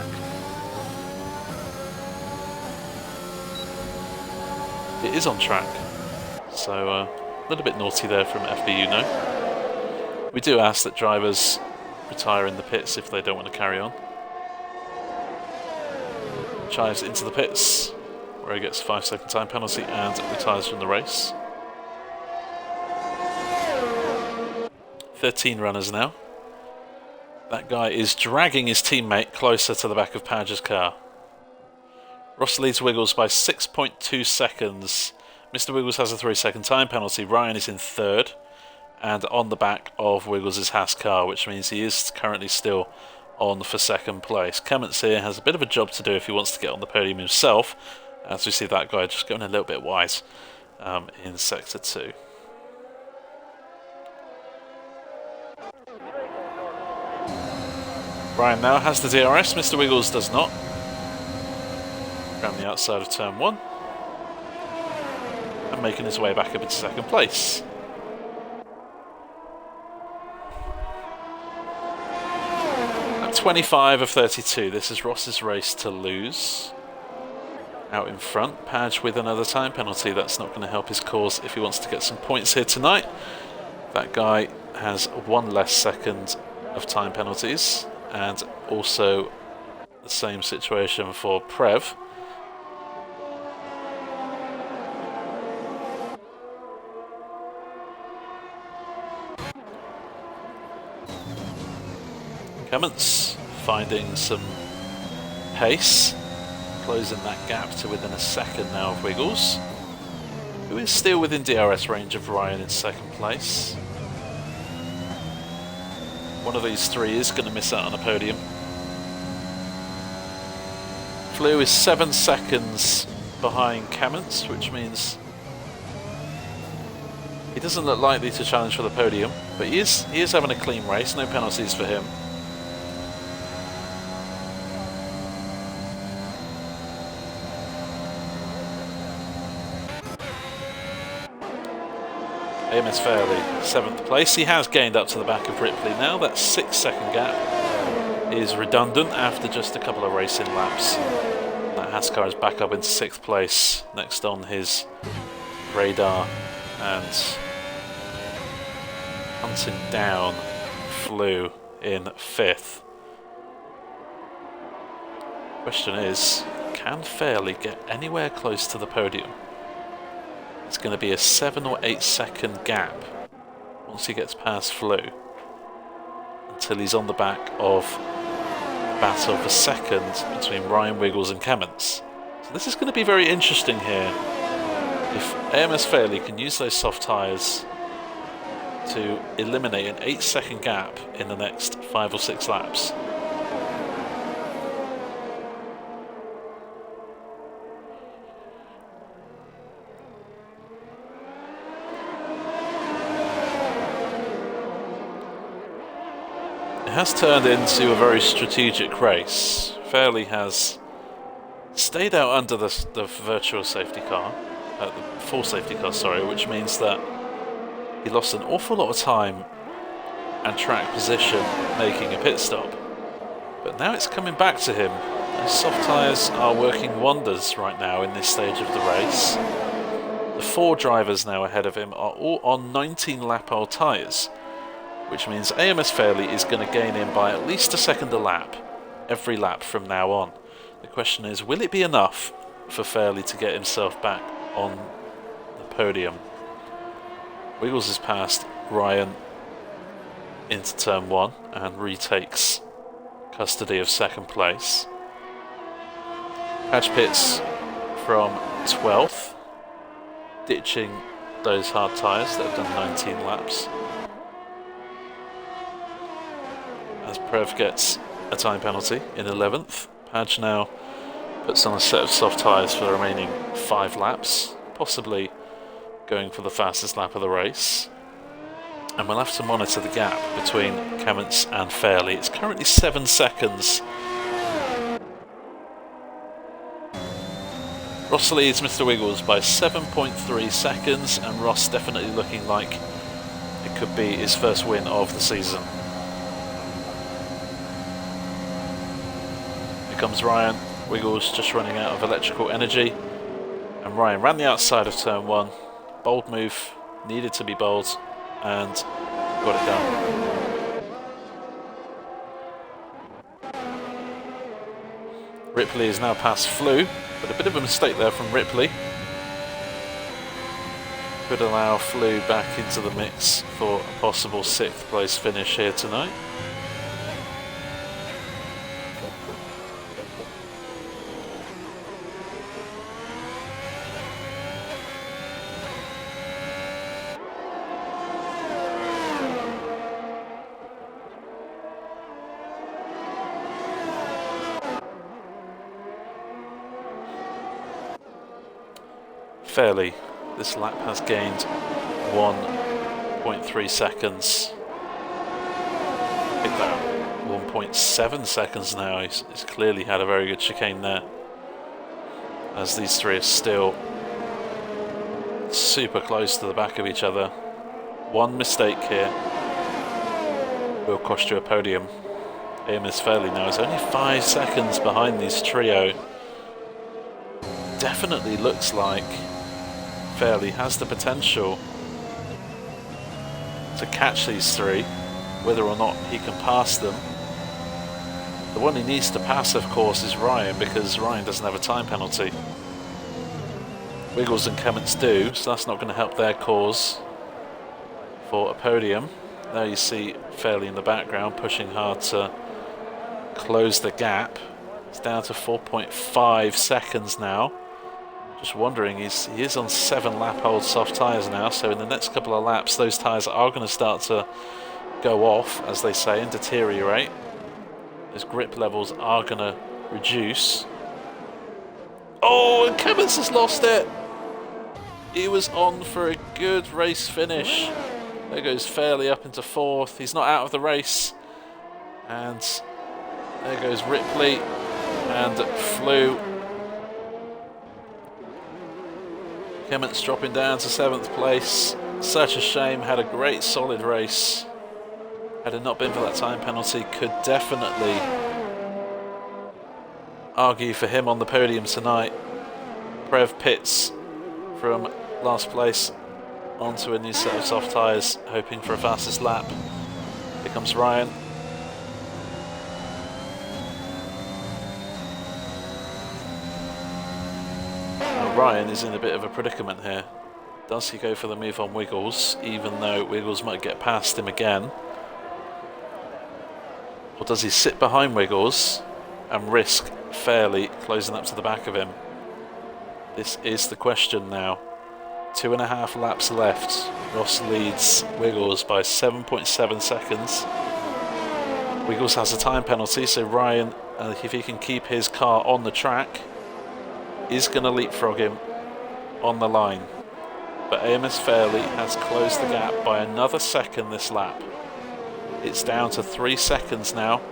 It is on track. So a little bit naughty there from FBU now. We do ask that drivers retire in the pits if they don't want to carry on. Chives into the pits, where he gets a 5-second time penalty and retires from the race. 13 runners now. That guy is dragging his teammate closer to the back of Padge's car. Ross leads Wiggles by 6.2 seconds. Mr. Wiggles has a 3-second time penalty. Ryan is in third and on the back of Wiggles' Haas car, which means he is currently still on for second place. Clements here has a bit of a job to do if he wants to get on the podium himself, as we see that guy just going a little bit wide in sector 2. Ryan now has the DRS, Mr. Wiggles does not. Around the outside of turn 1 and making his way back up into second place. At 25 of 32, this is Ross's race to lose. Out in front, Padge with another time penalty. That's not going to help his cause if he wants to get some points here tonight. That guy has 1 less second of time penalties, and also the same situation for Prev. Clements finding some pace, closing that gap to within a second now of Wiggles, who is still within DRS range of Ryan in second place. One of these three is going to miss out on a podium. Flew is 7 seconds behind Clements, which means he doesn't look likely to challenge for the podium, but he is having a clean race, no penalties for him. AMS Fairley, 7th place. He has gained up to the back of Ripley now. That 6-second gap is redundant after just a couple of racing laps. That Haas car is back up into 6th place, next on his radar, and hunting down Flew in 5th. Question is, can Fairley get anywhere close to the podium? It's going to be a 7 or 8 second gap once he gets past Flew, until he's on the back of a battle for second between Ryan, Wiggles and Clements. So this is going to be very interesting here. If AMS Fairley can use those soft tyres to eliminate an 8-second gap in the next 5 or 6 laps. It has turned into a very strategic race. Fairley has stayed out under the virtual safety car, the full safety car, sorry, which means that he lost an awful lot of time and track position making a pit stop. But now it's coming back to him. Those soft tyres are working wonders right now in this stage of the race. The 4 drivers now ahead of him are all on 19 lap old tyres, which means AMS Fairley is going to gain in by at least a second a lap, every lap from now on. The question is, will it be enough for Fairley to get himself back on the podium? Wiggles has passed Ryan into turn 1 and retakes custody of second place. Padge pits from 12th, ditching those hard tyres that have done 19 laps. As Prev gets a time penalty in 11th, Padge now puts on a set of soft tyres for the remaining 5 laps, possibly going for the fastest lap of the race. And we'll have to monitor the gap between Kemmets and Fairley. It's currently 7 seconds. Ross leads Mr. Wiggles by 7.3 seconds, and Ross definitely looking like it could be his first win of the season. Here comes Ryan. Wiggles just running out of electrical energy. And Ryan ran the outside of turn 1. Bold move, needed to be bold, and got it done. Ripley is now past Flew, but a bit of a mistake there from Ripley. Could allow Flew back into the mix for a possible 6th place finish here tonight. Fairley, this lap has gained 1.3 seconds. I think that 1.7 seconds now. He's clearly had a very good chicane there, as these three are still super close to the back of each other. One mistake here will cost you a podium. AMS Fairley now is only 5 seconds behind this trio. Definitely looks like Fairley has the potential to catch these three, whether or not he can pass them. The one he needs to pass, of course, is Ryan, because Ryan doesn't have a time penalty. Wiggles and Kemmets do, so that's not going to help their cause for a podium. There you see Fairley in the background pushing hard to close the gap. It's down to 4.5 seconds now. Just wondering, he is on 7 lap old soft tyres now, so in the next couple of laps those tyres are going to start to go off, as they say, and deteriorate. His grip levels are going to reduce. Oh, and Kemmets has lost it! He was on for a good race finish. There goes Fairley up into 4th. He's not out of the race. And there goes Ripley and Flew. Kemmets dropping down to 7th place. Such a shame, had a great solid race. Had it not been for that time penalty, could definitely argue for him on the podium tonight. Prev pits from last place onto a new set of soft tyres, hoping for a fastest lap. Here comes Ryan. Ryan is in a bit of a predicament here. Does he go for the move on Wiggles, even though Wiggles might get past him again? Or does he sit behind Wiggles and risk Fairley closing up to the back of him? This is the question now. 2.5 laps left. Ross leads Wiggles by 7.7 seconds. Wiggles has a time penalty, so Ryan, if he can keep his car on the track, is going to leapfrog him on the line. But AMS Fairley has closed the gap by another second this lap. It's down to 3 seconds now,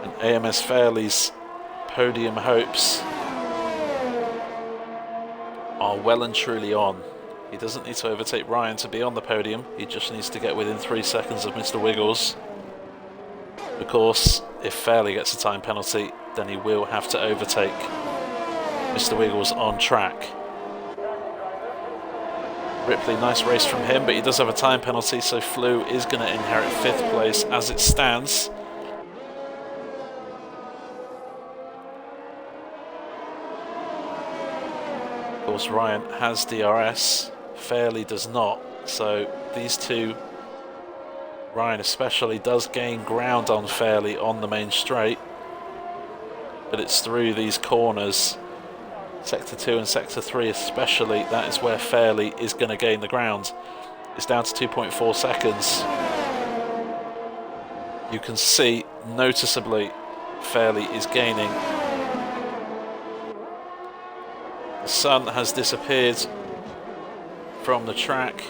and AMS Fairley's podium hopes are well and truly on. He doesn't need to overtake Ryan to be on the podium, he just needs to get within 3 seconds of Mr. Wiggles. Of course, if Fairley gets a time penalty, then he will have to overtake Mr. Wiggles on track. Ripley, nice race from him, but he does have a time penalty, so Flew is going to inherit 5th place as it stands. Of course, Ryan has DRS, Fairley does not, so these two, Ryan especially, does gain ground on Fairley on the main straight, but it's through these corners, Sector 2 and Sector 3 especially, that is where Fairley is going to gain the ground. It's down to 2.4 seconds. You can see noticeably Fairley is gaining. The sun has disappeared from the track.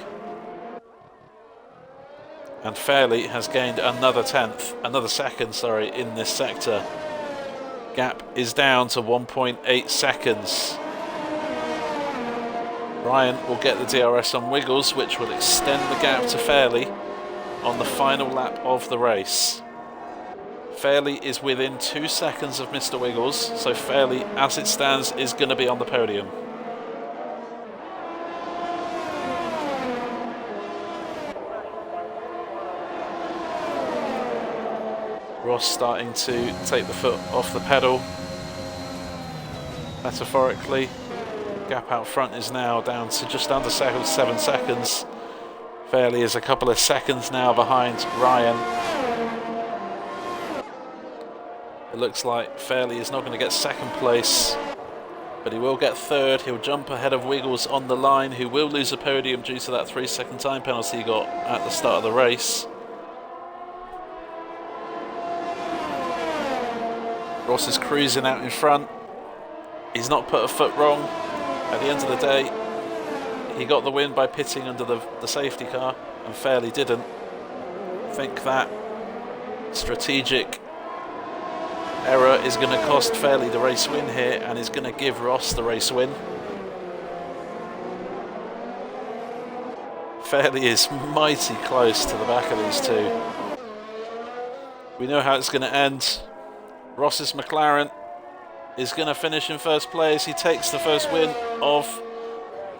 And Fairley has gained another second, in this sector. Gap is down to 1.8 seconds. Ryan will get the DRS on Wiggles, which will extend the gap to Fairley on the final lap of the race. Fairley is within 2 seconds of Mr. Wiggles, so Fairley, as it stands, is going to be on the podium. Ross starting to take the foot off the pedal, metaphorically. Gap out front is now down to just under 7 seconds. Fairley is a couple of seconds now behind Ryan. It looks like Fairley is not going to get second place, but he will get third. He'll jump ahead of Wiggles on the line, who will lose a podium due to that 3-second time penalty he got at the start of the race. Ross is cruising out in front. He's not put a foot wrong. At the end of the day, he got the win by pitting under the safety car, and Fairley didn't. I think that strategic error is going to cost Fairley the race win here, and is going to give Ross the race win. Fairley is mighty close to the back of these two. We know how it's going to end. Ross's McLaren is going to finish in first place. He takes the first win of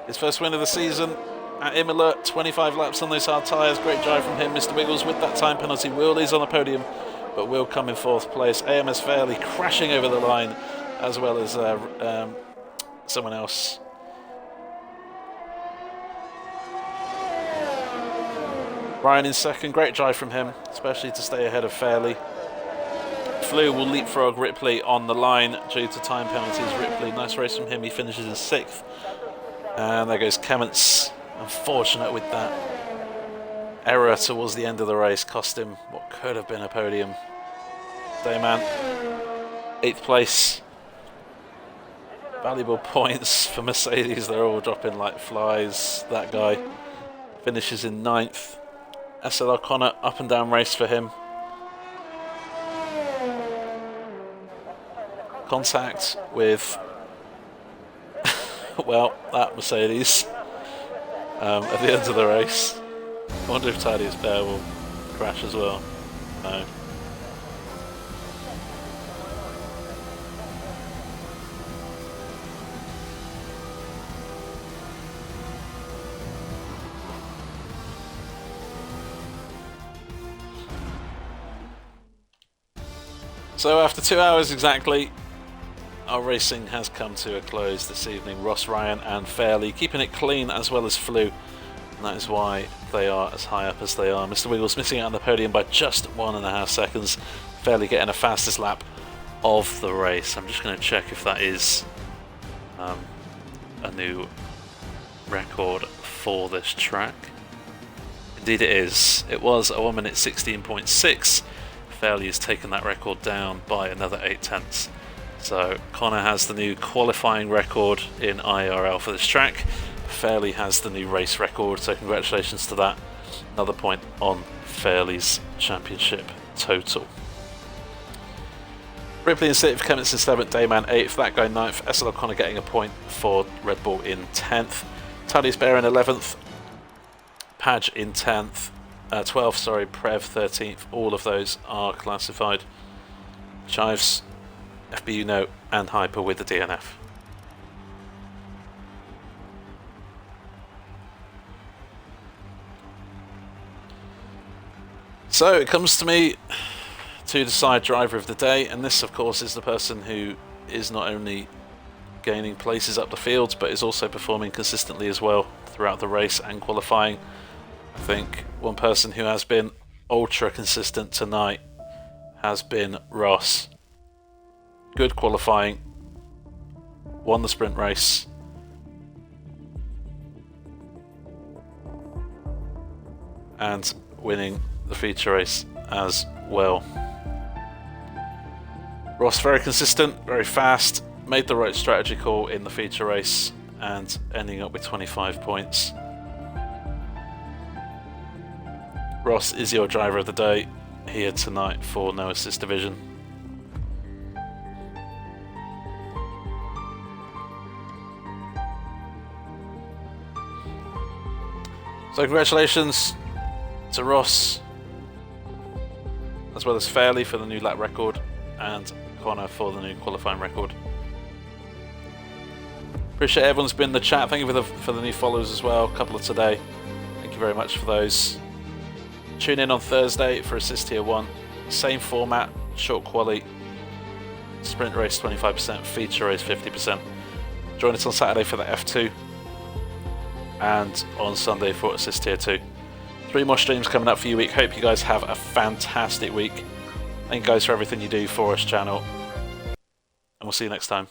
the season at Imola. 25 laps on those hard tyres. Great drive from him. Mr. Wiggles with that time penalty is on the podium, but will come in fourth place. AMS Fairley crashing over the line, as well as someone else. Ryan in second. Great drive from him, especially to stay ahead of Fairley. Flew will leapfrog Ripley on the line due to time penalties. Ripley, nice race from him. He finishes in 6th. And there goes Clements. Unfortunate with that error towards the end of the race. Cost him what could have been a podium. Dayman, 8th place. Valuable points for Mercedes. They're all dropping like flies. That guy finishes in 9th. SLR Connor, up and down race for him. Contact with, well, that Mercedes at the end of the race. I wonder if Thaddeus Bear will crash as well. No. So after 2 hours exactly, our racing has come to a close this evening. Ross, Ryan and Fairley keeping it clean, as well as Flew, and that is why they are as high up as they are. Mr. Wiggles missing out on the podium by just 1.5 seconds. Fairley getting a fastest lap of the race. I'm just going to check if that is a new record for this track. Indeed it is. It was a 1 minute 16.6. Fairley has taken that record down by another 0.8. So Connor has the new qualifying record in IIRL for this track. Fairley has the new race record, so congratulations to that. Another point on Fairley's championship total. Ripley in 6th, Clements in 7th, Dayman 8th, that guy 9th, SL O'Connor getting a point for Red Bull in 10th, Thaddeus Bear in 11th, Padge in 10th, 12th, Prev 13th, all of those are classified. Chives, FBU note and Hyper with the DNF. So it comes to me to decide driver of the day, and this of course is the person who is not only gaining places up the fields but is also performing consistently as well throughout the race and qualifying. I think one person who has been ultra consistent tonight has been Ross. Good qualifying, won the sprint race, and winning the feature race as well. Ross very consistent, very fast, made the right strategy call in the feature race and ending up with 25 points. Ross is your driver of the day here tonight for No Assist Division. So congratulations to Ross, as well as Fairley for the new lap record, and Connor for the new qualifying record. Appreciate everyone's been in the chat. Thank you for the new followers as well, a couple of today. Thank you very much for those. Tune in on Thursday for Assist Tier 1. Same format, short quali, sprint race 25%, feature race 50%. Join us on Saturday for the F2 and on Sunday for Assist Tier 2. 3 more streams coming up for you week. Hope you guys have a fantastic week. Thank you guys for everything you do for us, channel. And we'll see you next time.